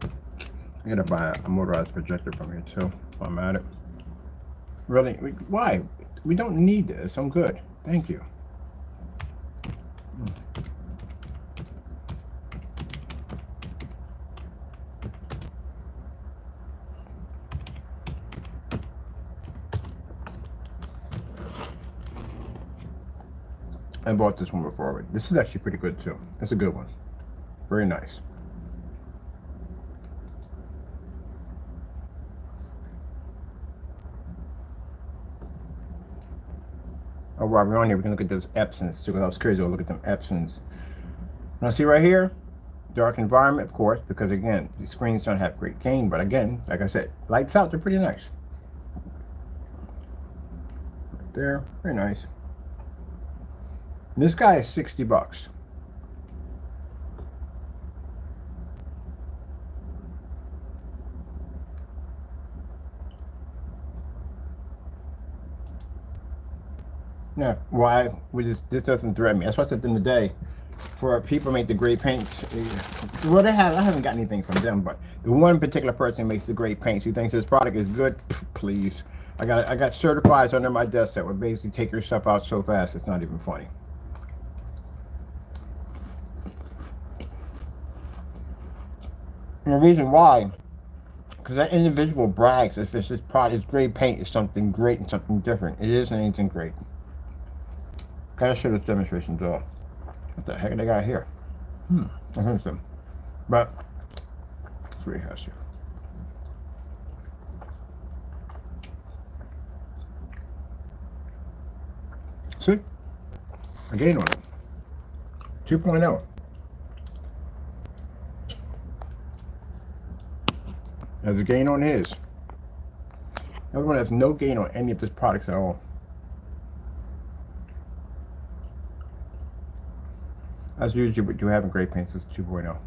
I gotta buy a motorized projector from here too, if I'm at it. Really? Why? We don't need this. I'm good. Thank you. I bought this one before. This is actually pretty good too. It's a good one. Very nice. Oh, while we're on here, we can look at those Epsons too, because I was curious to look at them Epsons. Now, see right here, dark environment, of course, because again, these screens don't have great gain, but again, like I said, lights out, they're pretty nice. Right there, very nice. And this guy is 60 bucks. Yeah, why? This doesn't threaten me. That's what I said in the day. For people who make the great paints, well, I haven't got anything from them, but the one particular person who makes the great paints, who thinks this product is good, please. I got certifieds under my desk that would basically take your stuff out so fast it's not even funny. And the reason why, because that individual brags if this product is great paint is something great and something different. It isn't anything great. Gotta show this demonstration to all. What the heck do they got here? I heard them. But that's what he has here. See? A gain on it. 2.0. Has a gain on his. Everyone has no gain on any of his products at all. That's usually what you have in great paints is 2.0.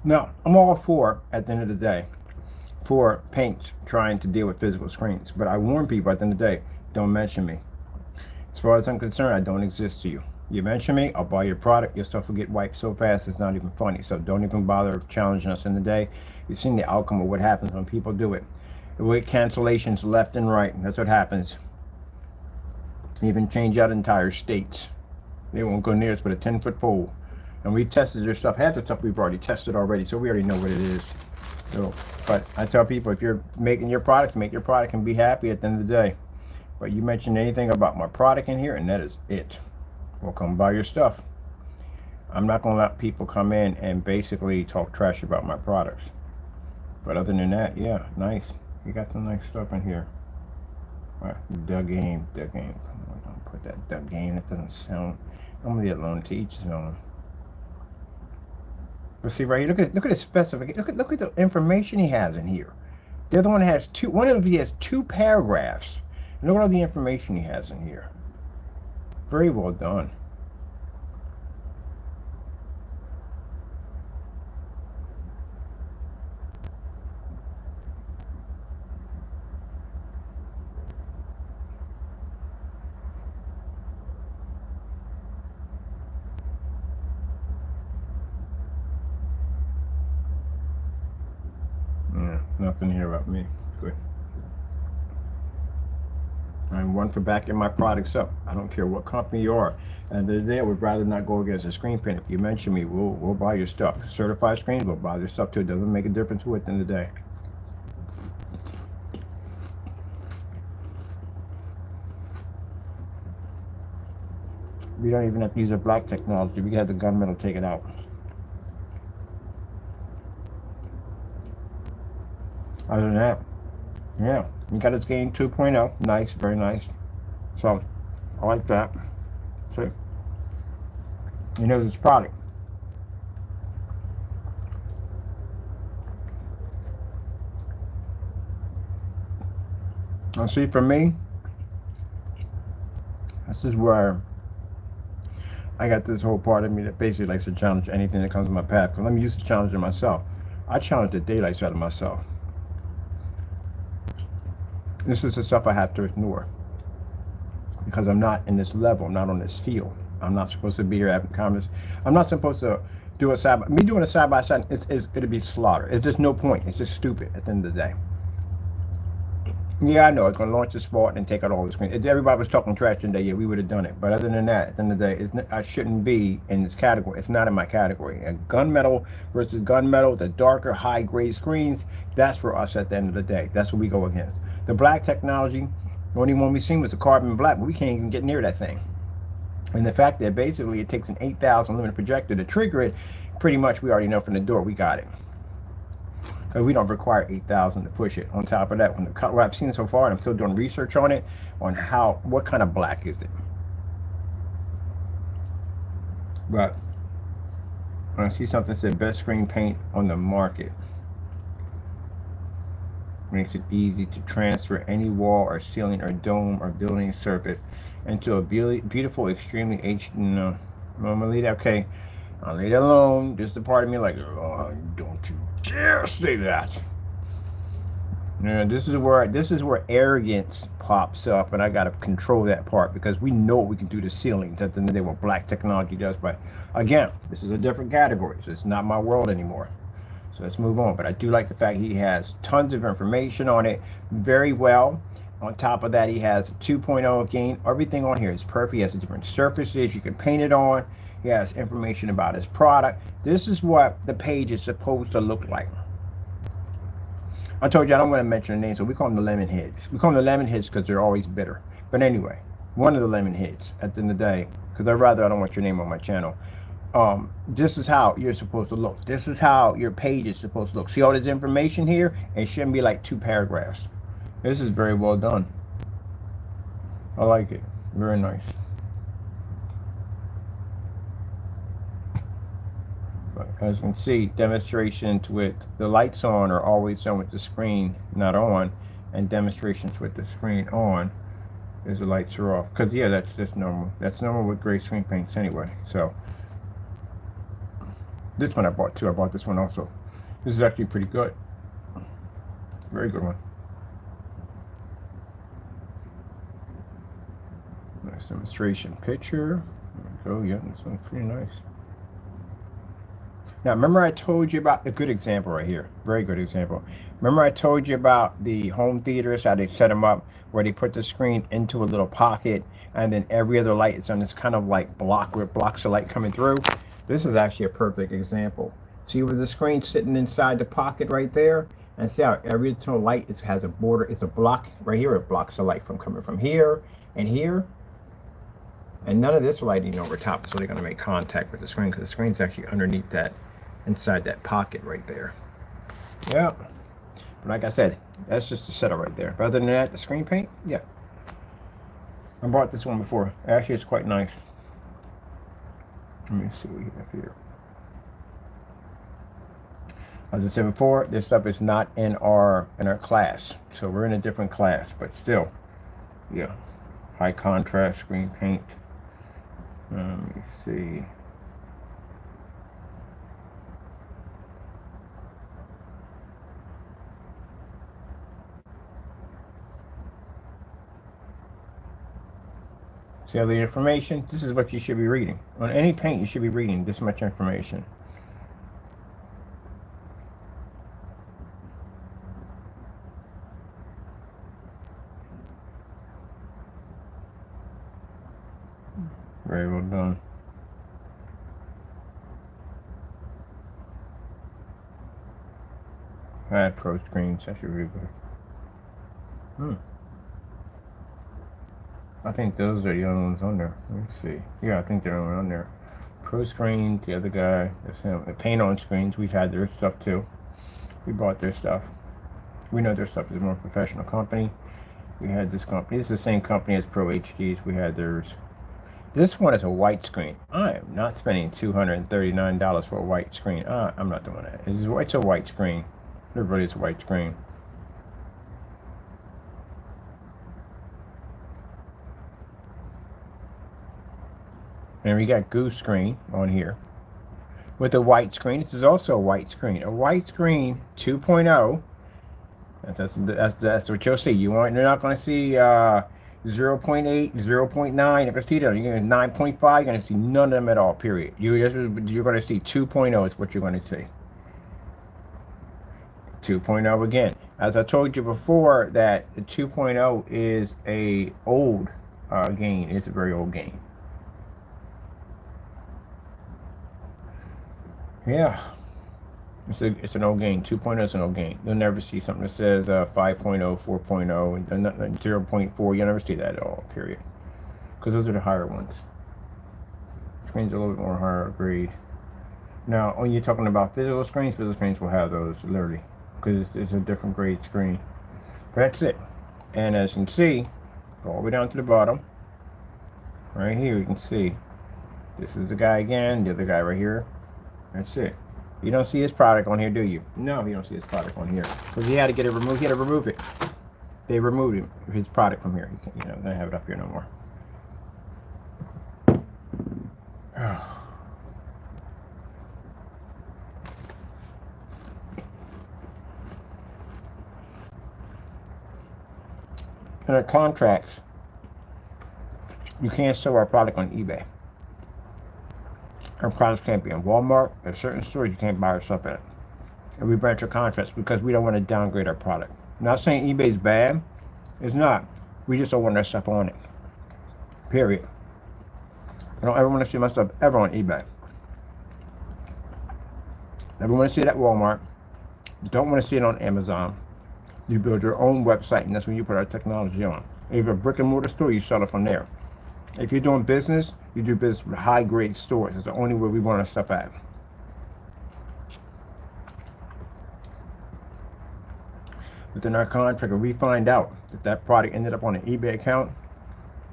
Now, I'm all for, at the end of the day, for paints trying to deal with physical screens. But I warn people at the end of the day, don't mention me. As far as I'm concerned, I don't exist to you. You mention me, I'll buy your product, your stuff will get wiped so fast it's not even funny. So don't even bother challenging us in the day. You've seen the outcome of what happens when people do it. We get cancellations left and right, and that's what happens. Even change out entire states. They won't go near us with a 10-foot pole. And we've tested their stuff. Half the stuff we've already tested already, so we already know what it is. So, but I tell people, if you're making your product, make your product and be happy at the end of the day. But you mentioned anything about my product in here, and that is it. We'll come buy your stuff. I'm not going to let people come in and basically talk trash about my products. But other than that, yeah, nice. You got some nice stuff in here. All right, Doug game. Come on, don't put that Doug game. It doesn't sound. I'm gonna leave it alone to each his own. But see right here, look at the specification. Look at the information he has in here. The other one has two. One of them he has 2 paragraphs. And look at all the information he has in here. Very well done. Yeah, nothing here about me. Good. I'm one for backing my products up. I don't care what company you are. And I would rather not go against a screen print. If you mention me, we'll buy your stuff. Certified screens, we'll buy their stuff too. It doesn't make a difference who at the end of the day. We don't even have to use a black technology. We can have the gunmetal take it out. Other than that, yeah, you got its gain 2.0. Nice, very nice. So, I like that. So, you know this product. Now, see, for me, this is where I got this whole part of me that basically likes to challenge anything that comes in my path. Because I'm used to challenging myself. I challenge the daylights out of myself. This is the stuff I have to ignore. Because I'm not in this level. I'm not on this field. I'm not supposed to be here having comments. I'm not supposed to do a side by me doing a side by side. It'll be slaughter. It's just no point. It's just stupid at the end of the day. Yeah, I know. It's going to launch the spot and take out all the screen. If everybody was talking trash today, yeah, we would have done it. But other than that, at the end of the day, I shouldn't be in this category. It's not in my category. And gunmetal versus gunmetal, the darker, high-grade screens, that's for us at the end of the day. That's what we go against. The black technology, the only one we seen was the carbon black, but we can't even get near that thing. And the fact that basically it takes an 8,000 lumen projector to trigger it, pretty much we already know from the door we got it. Because we don't require 8,000 to push it. On top of that, what I've seen so far, and I'm still doing research on it, on what kind of black is it. But when I see something that said best screen paint on the market, makes it easy to transfer any wall or ceiling or dome or building surface into a beautiful, extremely HD. No, I'm gonna leave that. Okay, I'll leave it alone. Just the part of me like, oh, don't you dare say that. Yeah, this is where arrogance pops up, and I gotta control that part because we know we can do the ceilings at the end of the day what black technology does. But again, this is a different category, so it's not my world anymore. So let's move on. But I do like the fact he has tons of information on it very well. On top of that, he has a 2.0 gain. Everything on here is perfect. He has the different surfaces you can paint it on. He has information about his product. This is what the page is supposed to look like. I told you I don't want to mention the name, so we call them the lemon heads. We call them the lemon heads because they're always bitter. But anyway, one of the lemon heads at the end of the day, because I don't want your name on my channel. This is how you're supposed to look. This is how your page is supposed to look. See all this information here? It shouldn't be like 2 paragraphs. This is very well done. I like it. Very nice. But as you can see, demonstrations with the lights on are always on with the screen not on, and demonstrations with the screen on is the lights are off. Because yeah, that's normal. That's normal with gray screen paints anyway. So this one I bought too. I bought this one also. This is actually pretty good. Very good one. Nice demonstration picture. There we go. Yeah, this one's pretty nice. Now, remember I told you about a good example right here. Very good example. Remember I told you about the home theaters, how they set them up, where they put the screen into a little pocket, and then every other light is on this kind of like block with blocks of light coming through. This is actually a perfect example. See where the screen sitting inside the pocket right there? And see how every little light has a border, it's a block right here. It blocks the light from coming from here and here. And none of this lighting over top is really going to make contact with the screen because the screen's actually underneath that, inside that pocket right there. Yeah. But like I said, that's just the setup right there. But other than that, the screen paint, yeah, I bought this one before. Actually, it's quite nice. Let me see what we have here. As I said before, this stuff is not in our class, so we're in a different class. But still, yeah, high contrast screen paint. Let me see. See all the information? This is what you should be reading. On any paint, you should be reading this much information. Very well done. Pro screens, that's really good. I think those are the other ones on there. Let me see. Yeah, I think they're on there. Pro screen, the other guy, the paint on screens. We've had their stuff too. We bought their stuff. We know their stuff is a more professional company. We had this company. This is the same company as Pro HDs. We had theirs. This one is a white screen. I am not spending $239 for a white screen. I'm not doing that. It's a white screen. Everybody's a white screen. And we got goose screen on here with a white screen. This is also a white screen. A white screen 2.0. That's what you'll see. You're not going to see 0.8, 0.9. You're going to see that. You're going to 9.5. You're going to see none of them at all. Period. You're going to see 2.0 is what you're going to see. 2.0 again. As I told you before, that the 2.0 is a old gain. It's a very old gain. Yeah, it's an old gain. 2.0 is an old gain. You'll never see something that says 5.0, 4.0, and 0.4. You'll never see that at all, period. Because those are the higher ones. Screens are a little bit more higher grade. Now, when you're talking about physical screens will have those, literally. Because it's a different grade screen. But that's it. And as you can see, go all the way down to the bottom. Right here, you can see. This is the guy again, the other guy right here. That's it. You don't see his product on here, do you? No, you don't see his product on here. Because he had to get it removed. He had to remove it. They removed him, his product from here. You know, they don't have it up here no more. And our contracts, you can't sell our product on eBay. Our products can't be in Walmart. At certain stores, you can't buy our stuff at. And we branch our contracts because we don't want to downgrade our product. I'm not saying eBay is bad. It's not. We just don't want our stuff on it. Period. I don't ever want to see my stuff ever on eBay. Never want to see it at Walmart. You don't want to see it on Amazon. You build your own website, and that's when you put our technology on. If you're a brick and mortar store, you sell it from there. If you're doing business, you do business with high-grade stores. It's the only way we want our stuff at. Within our contract, if we find out that that product ended up on an eBay account,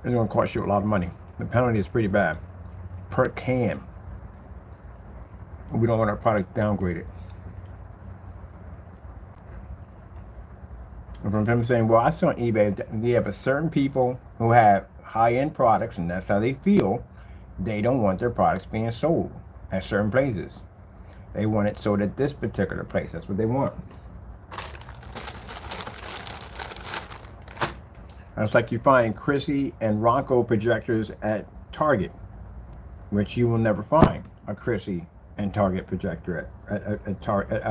it's going to cost you a lot of money. The penalty is pretty bad per can. We don't want our product downgraded. And from them saying, well, I saw on eBay, yeah, but certain people who have high-end products, and that's how they feel, they don't want their products being sold at certain places. They want it sold at this particular place. That's what they want. It's like you find Chrissy and Ronco projectors at Target, which you will never find a Chrissy and Target projector at Target.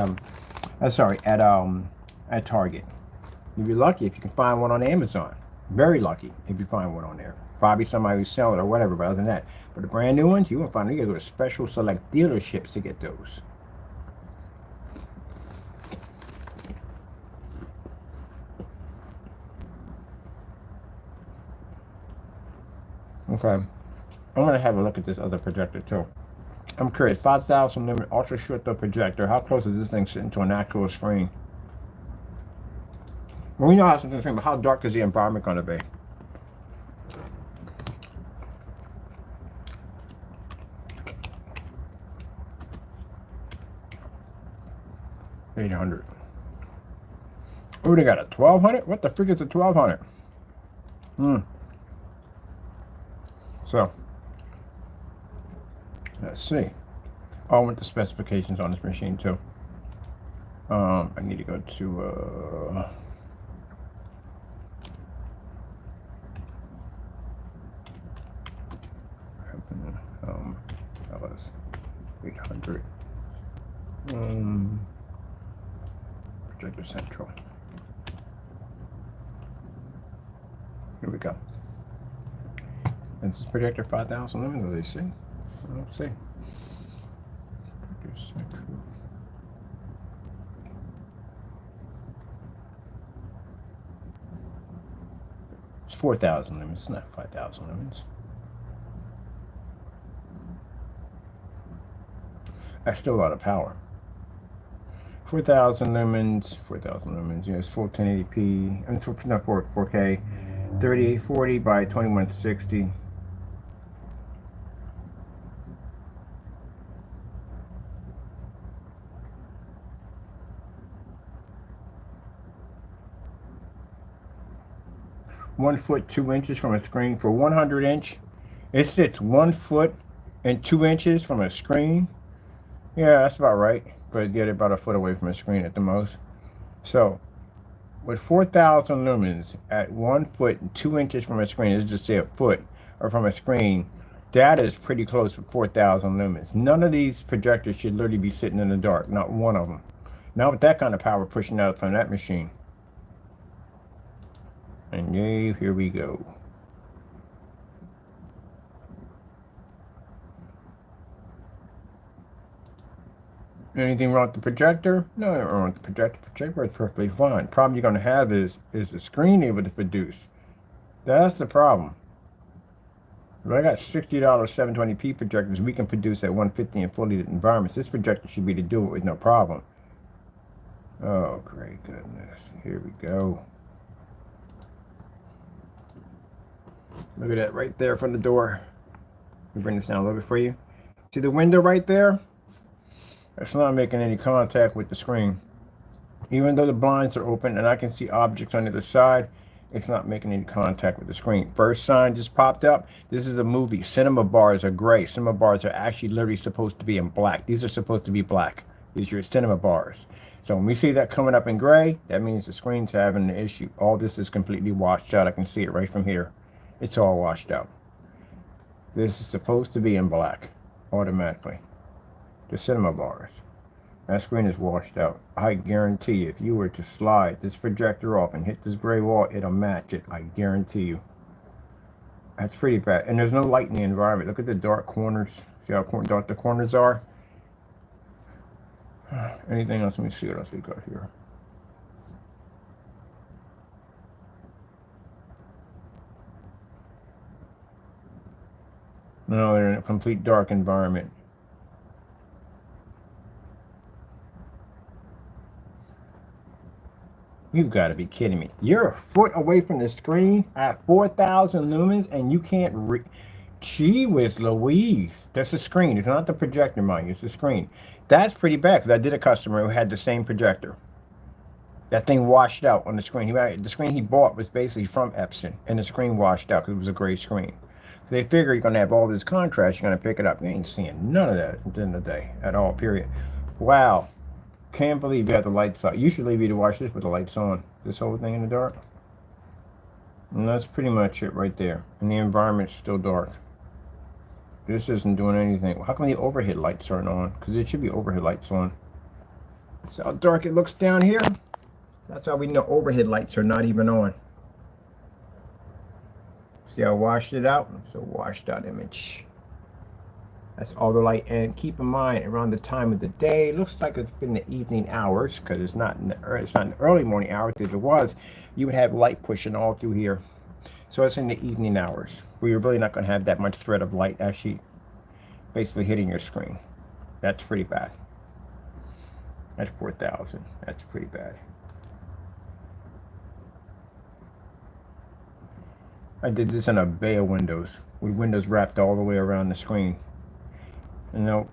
You'd be lucky if you can find one on Amazon. Very lucky if you find one on there. Probably somebody who's selling it or whatever, but other than that. But the brand new ones, you won't find them. You gotta go to special select dealerships to get those. Okay. I'm gonna have a look at this other projector too. I'm curious, 5,000 lumen ultra short throw projector. How close is this thing sitting to an actual screen? Well, we know how something's screen, but how dark is the environment gonna be? 800. Oh, they got a 1200? What the frick is a 1200? So, let's see. Oh, I want the specifications on this machine too. I need to go to that was 800. Projector Central. Here we go. This is projector 5000 lumens, as they say. Let's see. It's 4000 lumens, it's not 5000 lumens. That's still a lot of power. 4000 lumens, yes, full 1080p, I mean, not 4K, 3840 by 2160. One foot 2 inches from a screen for 100-inch. It sits 1 foot and 2 inches from a screen. Yeah, that's about right. But get about a foot away from a screen at the most. So, with 4000 lumens at 1 foot and 2 inches from a screen, let's just say a foot, or from a screen, that is pretty close for 4000 lumens. None of these projectors should literally be sitting in the dark. Not one of them. Not with that kind of power pushing out from that machine. And yay, here we go. Anything wrong with the projector? No, nothing wrong with the projector. The projector is perfectly fine. Problem you're going to have is the screen able to produce? That's the problem. If I got $60 720p projectors, we can produce at 150 in fully lit environments. This projector should be to do it with no problem. Oh, great goodness. Here we go. Look at that right there from the door. Let me bring this down a little bit for you. See the window right there? It's not making any contact with the screen. Even though the blinds are open and I can see objects on the other side, it's not making any contact with the screen. First sign just popped up. This is a movie. Cinema bars are gray. Cinema bars are actually literally supposed to be in black. These are supposed to be black. These are your cinema bars. So when we see that coming up in gray, that means the screen's having an issue. All this is completely washed out. I can see it right from here. It's all washed out. This is supposed to be in black automatically. The cinema bars. That screen is washed out. I guarantee you, if you were to slide this projector off and hit this gray wall, it'll match it. I guarantee you. That's pretty bad. And there's no light in the environment. Look at the dark corners. See how dark the corners are? Anything else? Let me see what else we got here. No, they're in a complete dark environment. You've got to be kidding me. You're a foot away from the screen at 4000 lumens and you can't Gee whiz Louise. That's a screen. It's not the projector, mind you. It's a screen. That's pretty bad because I did a customer who had the same projector. That thing washed out on the screen. The screen he bought was basically from Epson, and the screen washed out because it was a gray screen. So they figure you're going to have all this contrast. You're going to pick it up. You ain't seeing none of that at the end of the day at all, period. Wow. Can't believe you have the lights on. You should leave you to watch this with the lights on. This whole thing in the dark. And that's pretty much it right there. And the environment's still dark. This isn't doing anything. How come the overhead lights aren't on? Because it should be overhead lights on. See how dark it looks down here? That's how we know overhead lights are not even on. See how I washed it out? It's a washed out image. That's all the light. And keep in mind, around the time of the day, it looks like it's been the evening hours, because it's not in the early morning hours. If it was, you would have light pushing all through here. So it's in the evening hours where you're really not going to have that much threat of light actually basically hitting your screen. That's pretty bad. That's 4000. That's pretty bad. I did this in a bay of windows with windows wrapped all the way around the screen. And nope.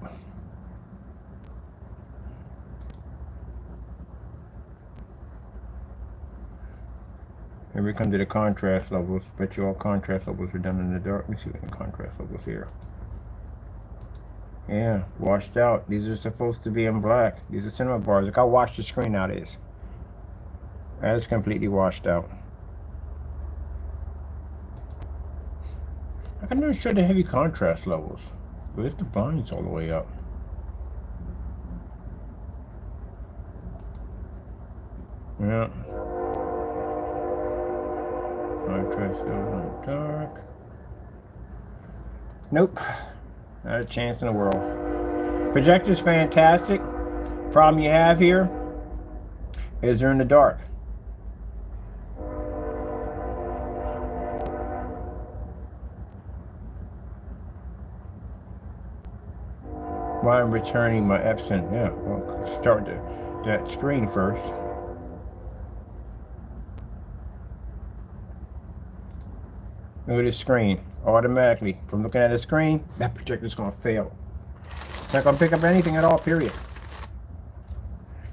Here we come to the contrast levels. Bet you all contrast levels are done in the dark. Let me see what the contrast levels here. Yeah, washed out. These are supposed to be in black. These are cinema bars. Look how washed the screen out is. That is completely washed out. I can never show the heavy contrast levels. But if the blinds all the way up. Yeah. Contrast levels in dark. Nope. Not a chance in the world. Projector's fantastic. Problem you have here is they're in the dark. Why I'm returning my Epson. Yeah, well, start that screen first. Look at the screen. Automatically, from looking at the screen, that projector's going to fail. It's not going to pick up anything at all, period.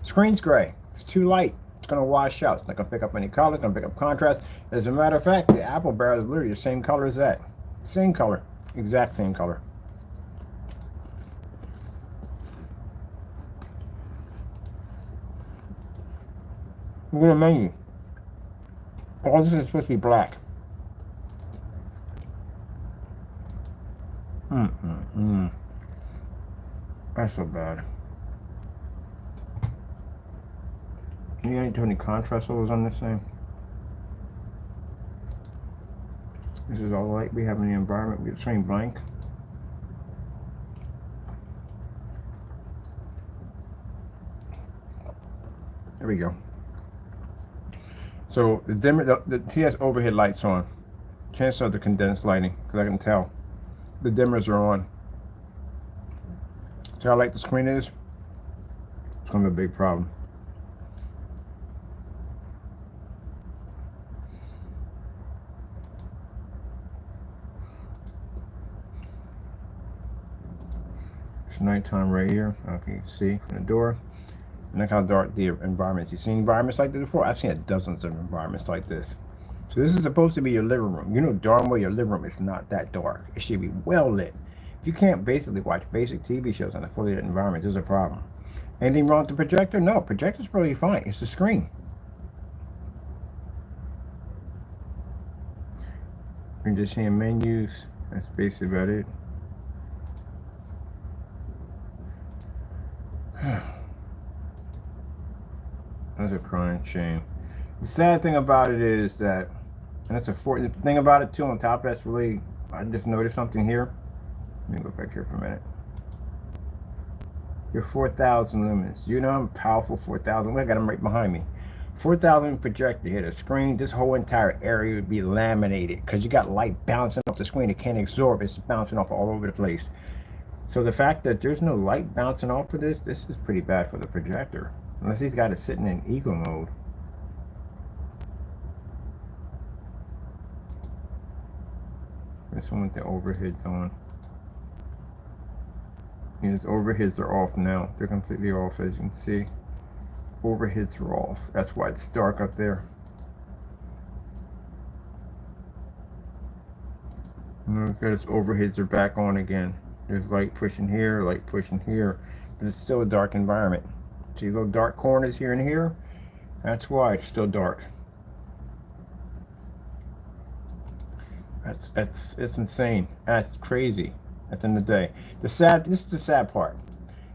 Screen's gray. It's too light. It's going to wash out. It's not going to pick up any color. It's going to pick up contrast. As a matter of fact, the Apple barrel is literally the same color as that. Same color. Exact same color. Look at the menu. All this is supposed to be black. That's so bad. You ain't doing any contrast levels on this thing. This is all light we have in the environment. We have the same blank. There we go. So the dimmer, he has overhead lights on. Chances are the condensed lighting, because I can tell. The dimmers are on. See how light the screen is? It's going to be a big problem. It's nighttime right here. Okay, you can see from the door. And look how dark the environment is. You've seen environments like this before? I've seen dozens of environments like this. So this is supposed to be your living room. You know darn well your living room is not that dark. It should be well lit. If you can't basically watch basic TV shows in a fully lit environment, there's a problem. Anything wrong with the projector? No, projector's probably fine. It's the screen. You're just seeing menus. That's basically about it. That's a crying shame. The sad thing about it is that, and that's the thing about it too, on top of that's really, I just noticed something here. Let me go back here for a minute. Your 4,000 lumens. You know how powerful 4,000. I got them right behind me. 4,000 projector hit a screen. This whole entire area would be laminated because you got light bouncing off the screen. It can't absorb. It's bouncing off all over the place. So the fact that there's no light bouncing off of this is pretty bad for the projector. Unless he's got it sitting in eco mode. This one with the overheads on. And his overheads are off now. They're completely off, as you can see. Overheads are off. That's why it's dark up there. And look at his overheads are back on again. There's light pushing here, light pushing here. But it's still a dark environment. See little dark corners here and here? That's why it's still dark. It's insane. That's crazy at the end of the day. This is the sad part.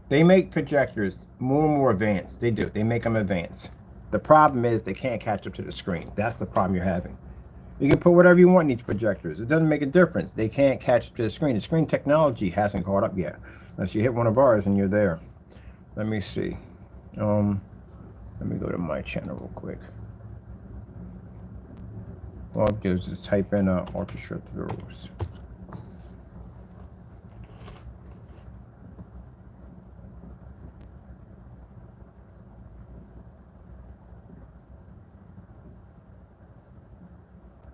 They make projectors more and more advanced. They do. They make them advanced. The problem is they can't catch up to the screen. That's the problem you're having. You can put whatever you want in these projectors. It doesn't make a difference. They can't catch up to the screen. The screen technology hasn't caught up yet. Unless you hit one of ours and you're there. Let me see. Let me go to my channel real quick. All I'll do is just type in orchestra throws.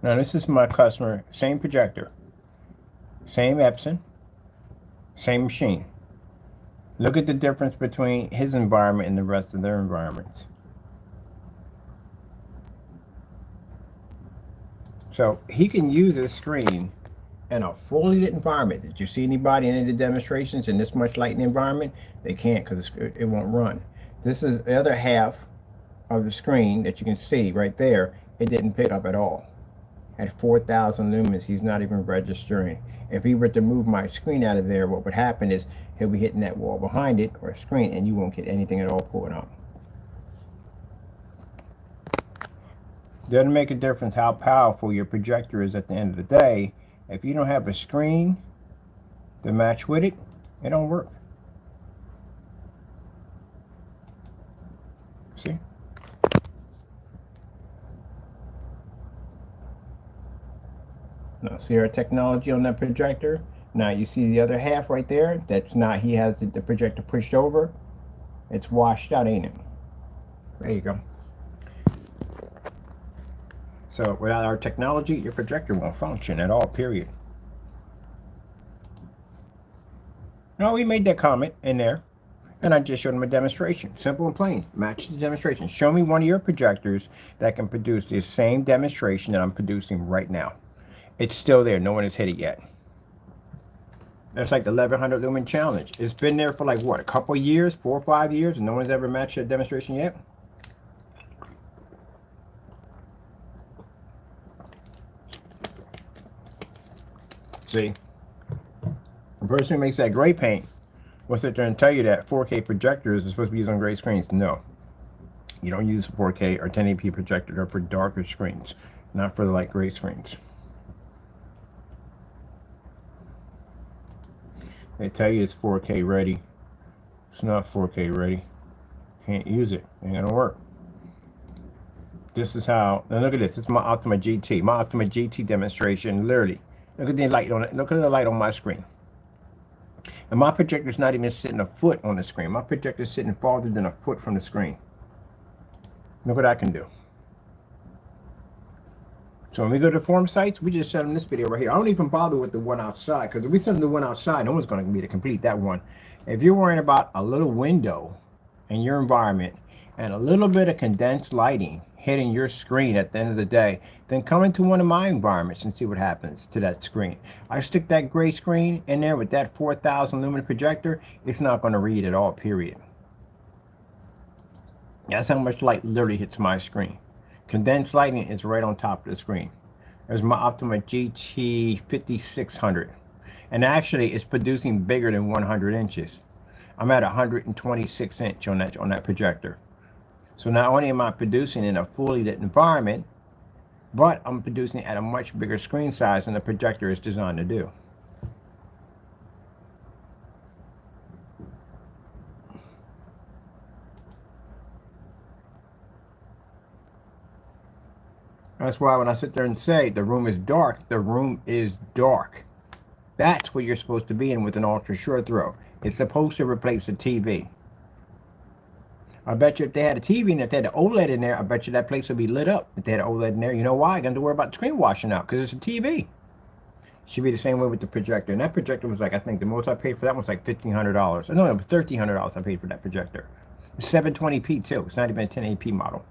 Now this is my customer, same projector, same Epson, same machine. Look at the difference between his environment and the rest of their environments. So he can use this screen in a fully lit environment. Did you see anybody in any of the demonstrations in this much light in the environment? They can't because it won't run. This is the other half of the screen that you can see right there. It didn't pick up at all. At 4,000 lumens, he's not even registering. If he were to move my screen out of there, what would happen is he'll be hitting that wall behind it or a screen, and you won't get anything at all pulling up. Doesn't make a difference how powerful your projector is at the end of the day. If you don't have a screen to match with it, it don't work. See? Now see our technology on that projector? Now you see the other half right there? That's not, he has the projector pushed over. It's washed out, ain't it? There you go. So without our technology, your projector won't function at all, period. No, we made that comment in there, and I just showed them a demonstration. Simple and plain. Match the demonstration. Show me one of your projectors that can produce the same demonstration that I'm producing right now. It's still there. No one has hit it yet. That's like the 1100 lumen challenge. It's been there for like, what, a couple of years, 4 or 5 years, and no one's ever matched that demonstration yet? See, the person who makes that gray paint will sit there and tell you that 4K projectors are supposed to be used on gray screens. No, you don't use 4K or 1080p projectors. They're for darker screens, not for the light gray screens. They tell you it's 4K ready. It's not 4K ready. Can't use it. Ain't gonna work. This is how. Now look at this. It's my Optima GT. My Optima GT demonstration. Literally. Look at the light on it. Look at the light on my screen. And my projector's not even sitting a foot on the screen. My projector's sitting farther than a foot from the screen. Look what I can do. So when we go to forum sites, we just send them this video right here. I don't even bother with the one outside, because if we send them the one outside, no one's going to be able to complete that one. If you're worrying about a little window in your environment and a little bit of condensed lighting hitting your screen at the end of the day, then come into one of my environments and see what happens to that screen. I stick that gray screen in there with that 4,000 lumen projector, it's not going to read at all, period. That's how much light literally hits my screen. Condensed lighting is right on top of the screen. There's my Optima GT 5600. And actually it's producing bigger than 100 inches. I'm at 126 inch on that projector. So not only am I producing in a fully lit environment, but I'm producing at a much bigger screen size than the projector is designed to do. That's why when I sit there and say the room is dark, the room is dark. That's what you're supposed to be in with an ultra short throw. It's supposed to replace the TV. I bet you if they had a TV and if they had an OLED in there, I bet you that place would be lit up if they had an OLED in there. You know why? I got to worry about the screen washing out because it's a TV. Should be the same way with the projector. And that projector was like, I think the most I paid for that was like $1,500. No, it was $1,300 I paid for that projector. It's 720p too. It's not even a 1080p model.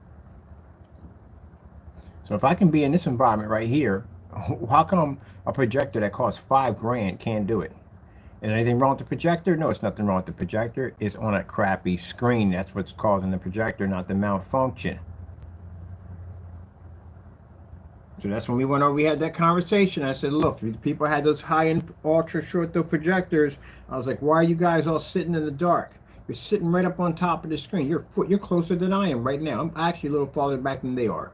So if I can be in this environment right here, how come a projector that costs $5 grand can't do it? Is there anything wrong with the projector? No, it's nothing wrong with the projector. It's on a crappy screen. That's what's causing the projector, not the malfunction. So that's when we went over, we had that conversation. I said, look, people had those high-end ultra short throw projectors. I was like, why are you guys all sitting in the dark? You're sitting right up on top of the screen. You're closer than I am right now. I'm actually a little farther back than they are.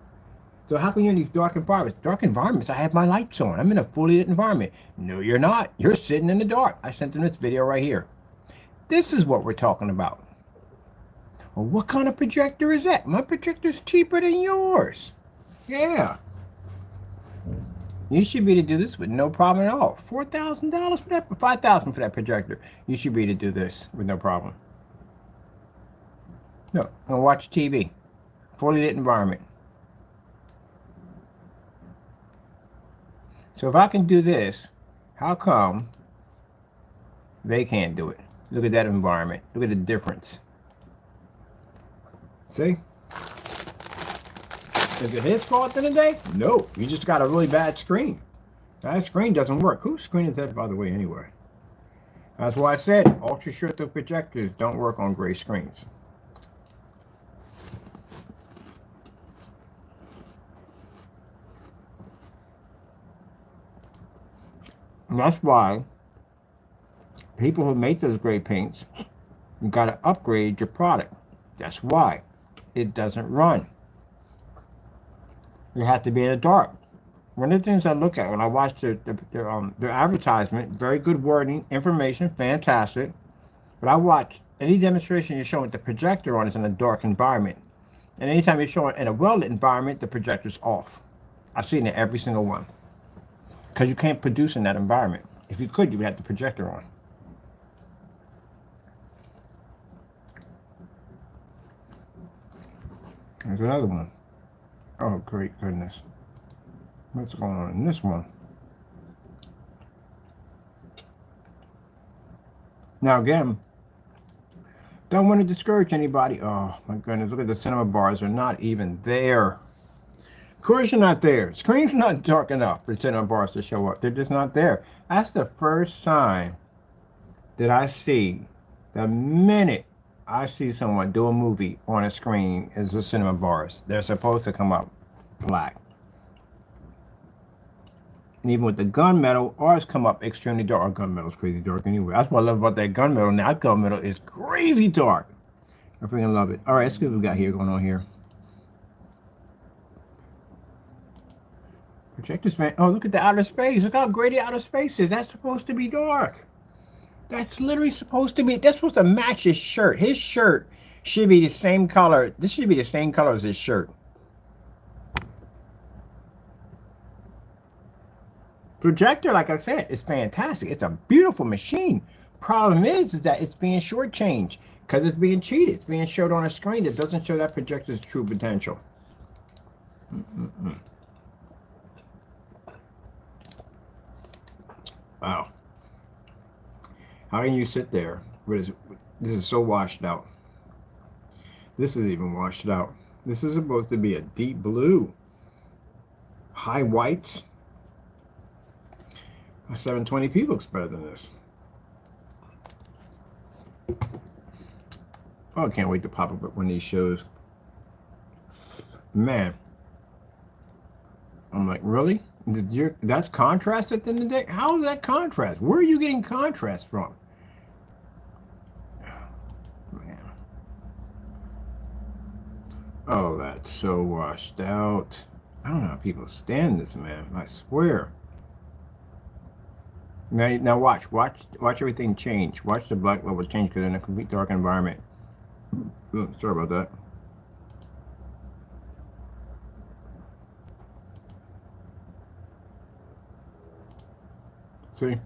So how come you're in these dark environments? Dark environments, I have my lights on. I'm in a fully lit environment. No, you're not. You're sitting in the dark. I sent them this video right here. This is what we're talking about. Well, what kind of projector is that? My projector's cheaper than yours. Yeah. You should be able to do this with no problem at all. $4,000 for that, $5,000 for that projector. You should be able to do this with no problem. No, and watch TV. Fully lit environment. So if I can do this, how come they can't do it? Look at that environment. Look at the difference. See? Is it his fault at the end of the day? No. You just got a really bad screen. That screen doesn't work. Whose screen is that, by the way, anyway? That's why I said ultra short throw projectors don't work on gray screens. And that's why people who make those gray paints, you got to upgrade your product. That's why it doesn't run. You have to be in the dark. One of the things I look at when I watch their advertisement, very good wording, information, fantastic. But I watch any demonstration you're showing the projector on is in a dark environment. And anytime you're showing in a well-lit environment, the projector's off. I've seen it every single one. Because you can't produce in that environment. If you could, you would have the projector on. There's another one. Oh, great goodness. What's going on in this one? Now again, don't want to discourage anybody. Oh my goodness, look at the cinema bars. They're not even there. Of course you're not there. Screen's not dark enough for cinema bars to show up. They're just not there. That's the first sign that I see. The minute I see someone do a movie on a screen is the cinema bars. They're supposed to come up black. And even with the gunmetal, ours come up extremely dark. Our gunmetal's crazy dark anyway. That's what I love about that gunmetal. Now that gunmetal is crazy dark. I freaking love it. All right, let's see what we got here going on here. Projectors fan. Oh, look at the outer space. Look how great the outer space is. That's supposed to be dark. That's literally supposed to be. That's supposed to match his shirt. His shirt should be the same color. This should be the same color as his shirt. Projector, like I said, is fantastic. It's a beautiful machine. Problem is that it's being shortchanged because it's being cheated. It's being showed on a screen that doesn't show that projector's true potential. Wow. How can you sit there? This is so washed out. This is even washed out. This is supposed to be a deep blue. High whites. A 720p looks better than this. Oh, I can't wait to pop up one of these shows. Man. I'm like, really? That's contrast at the end of the day? How is that contrast? Where are you getting contrast from? Man. Oh, that's so washed out. I don't know how people stand this, man. I swear. Now watch everything change. Watch the black level change because in a complete dark environment. Oh, sorry about that. See?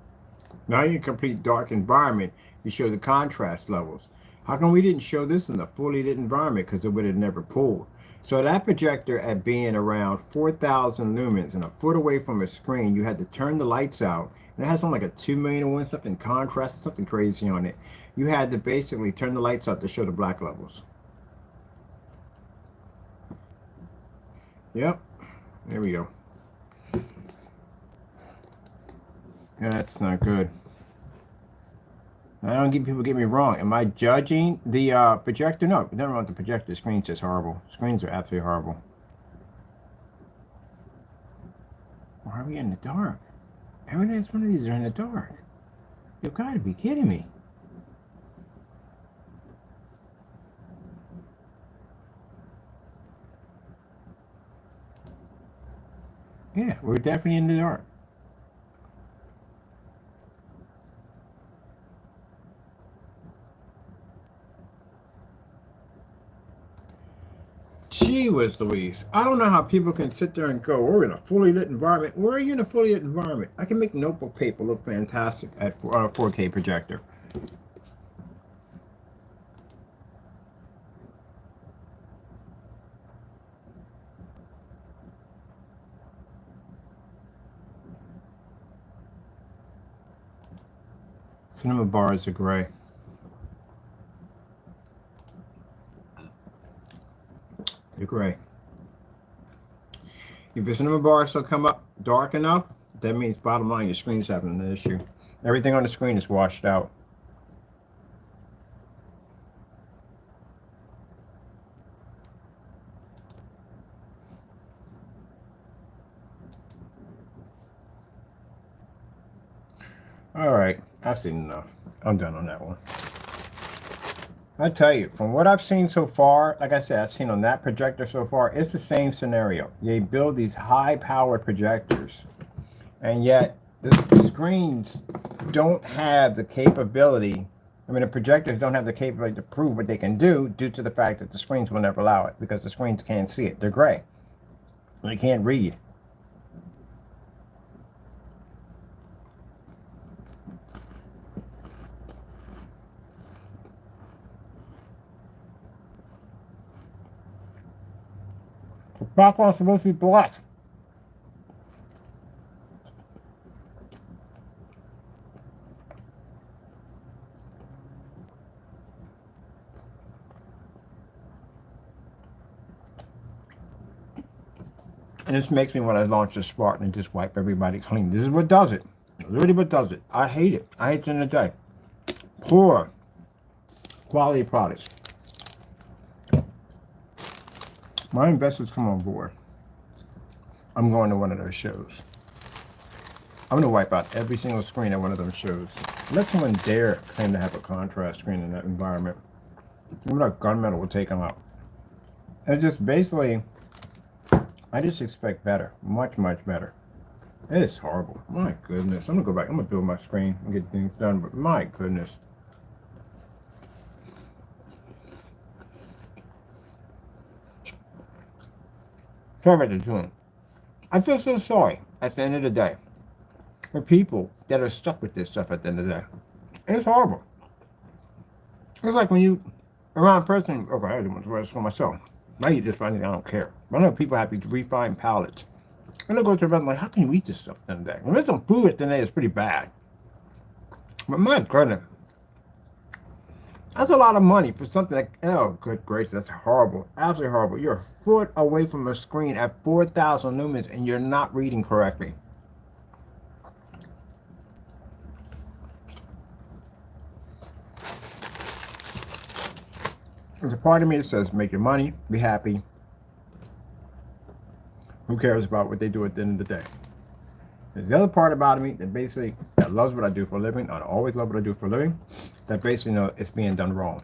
Now in a complete dark environment, you show the contrast levels. How come we didn't show this in the fully lit environment? Because it would have never pulled. So that projector at being around 4,000 lumens and a foot away from a screen, you had to turn the lights out. And it has something like a 2 million to 1 something contrast, something crazy on it. You had to basically turn the lights out to show the black levels. Yep. There we go. Yeah, that's not good. I don't get people get me wrong. Am I judging the projector? No, never mind the projector. The screen's just horrible. Screens are absolutely horrible. Why are we in the dark? Every last one of these are in the dark. You've got to be kidding me. Yeah, we're definitely in the dark. Gee whiz Louise. I don't know how people can sit there and go, we're in a fully lit environment. Where are you in a fully lit environment? I can make notebook paper look fantastic at a 4K projector. Cinema bars are gray. They're gray. If your cinema bar still come up dark enough, that means bottom line your screen's having an issue. Everything on the screen is washed out. All right, I've seen enough. I'm done on that one. I tell you, from what I've seen so far, like I said, I've seen on that projector so far, it's the same scenario. They build these high-powered projectors, and yet the screens don't have the capability. I mean, the projectors don't have the capability to prove what they can do due to the fact that the screens will never allow it because the screens can't see it. They're gray. They can't read. The background's supposed to be black. And this makes me want to launch a Spartan and just wipe everybody clean. This is what does it. Literally what does it. I hate it. I hate it in the day. Poor quality products. My investors come on board. I'm going to one of those shows. I'm going to wipe out every single screen at one of those shows. Let someone dare claim to have a contrast screen in that environment. Even like Gunmetal will take them out. And just basically, I just expect better. Much, much better. It is horrible. My goodness. I'm going to go back. I'm going to build my screen and get things done. But my goodness. Sorry about the tune. I feel so sorry at the end of the day for people that are stuck with this stuff at the end of the day. It's horrible. It's like when you around a person, okay, I don't want to rest for myself. I eat this for anything, I don't care. But I know people have these refined palates. And they go to the restaurant like, how can you eat this stuff at the end of the day? When there's some food at the end of the day, it's pretty bad. But my goodness. That's a lot of money for something like, oh, good gracious, that's horrible. Absolutely horrible. You're a foot away from a screen at 4,000 lumens and you're not reading correctly. There's a part of me that says, make your money, be happy. Who cares about what they do at the end of the day? There's the other part about me that basically that loves what I do for a living. I always love what I do for a living. That basically know it's being done wrong.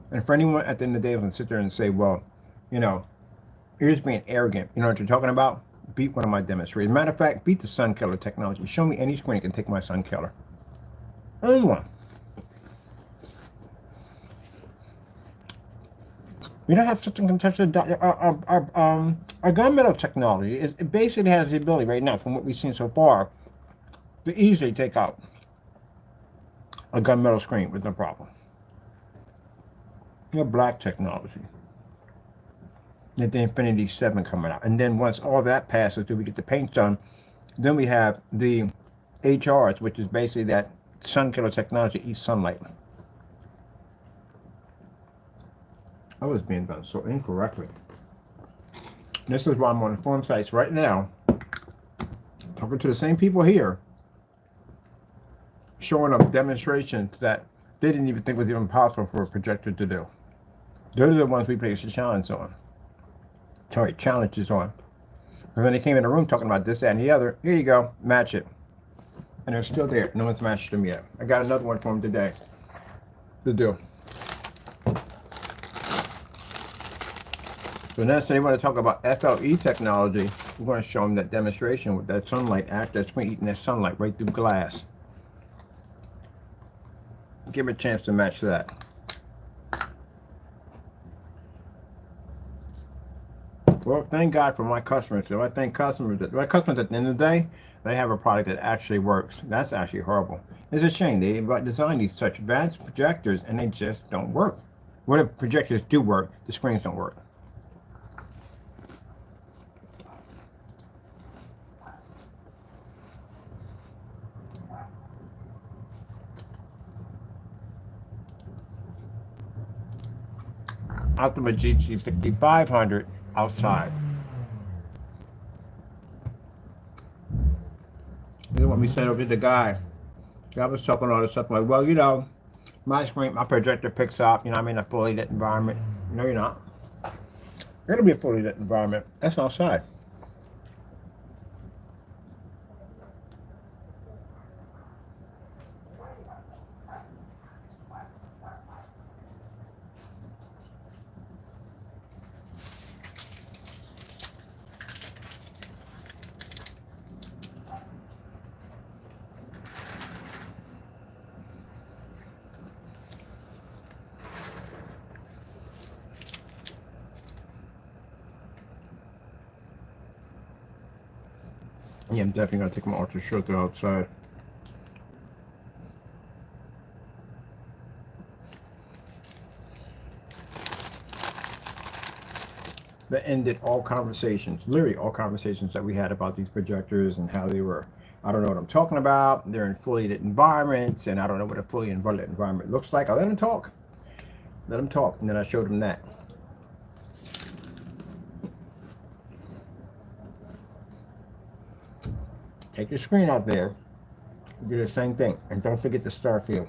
And for anyone at the end of the day who can sit there and say, well, you know, you're just being arrogant. You know what you're talking about? Beat one of my demonstrators. Matter of fact, beat the sun killer technology. Show me any screen that can take my sun killer. Anyone. We don't have something that can touch our gunmetal technology. It basically has the ability right now, from what we've seen so far, to easily take out a gunmetal screen with no problem. You have black technology. Then the Infinity 7 coming out. And then once all that passes, we get the paint done, then we have the HRs, which is basically that sun killer technology eats sunlight. I was being done so incorrectly. This is why I'm on the forum sites right now, talking to the same people here, showing them demonstrations that they didn't even think was even possible for a projector to do. Those are the ones we placed the challenge on. Sorry, challenges on. And then they came in the room talking about this, that, and the other. Here you go, match it. And they're still there. No one's matched them yet. I got another one for them today to do. So next, they want to talk about FLE technology. We're going to show them that demonstration with that sunlight actor that's eating that sunlight right through glass. Give them a chance to match that. Well, thank God for my customers. So I thank customers that my customers at the end of the day, they have a product that actually works. That's actually horrible. It's a shame they design these such advanced projectors and they just don't work. What if projectors do work? The screens don't work. Ultimate GT 5500 outside. This is what we said over to the guy. I was talking all this stuff like, well, you know, my screen, my projector picks up, you know, I'm in a fully lit environment. No, you're not. You're gonna be a fully lit environment. That's outside. Yeah, I'm definitely gonna take my ultra short outside. That ended all conversations, literally all conversations that we had about these projectors and how they were, I don't know what I'm talking about. They're in fully lit environments, and I don't know what a fully lit environment looks like. I let them talk. Let them talk, and then I showed them that. Take your screen out there, do the same thing, and don't forget the star field.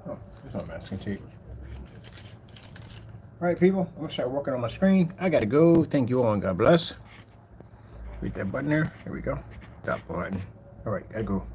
Oh, there's no masking tape. All right, people, I'm gonna start working on my screen. I gotta go. Thank you all and God bless. Hit that button there. Here we go. Stop button. All right, gotta go.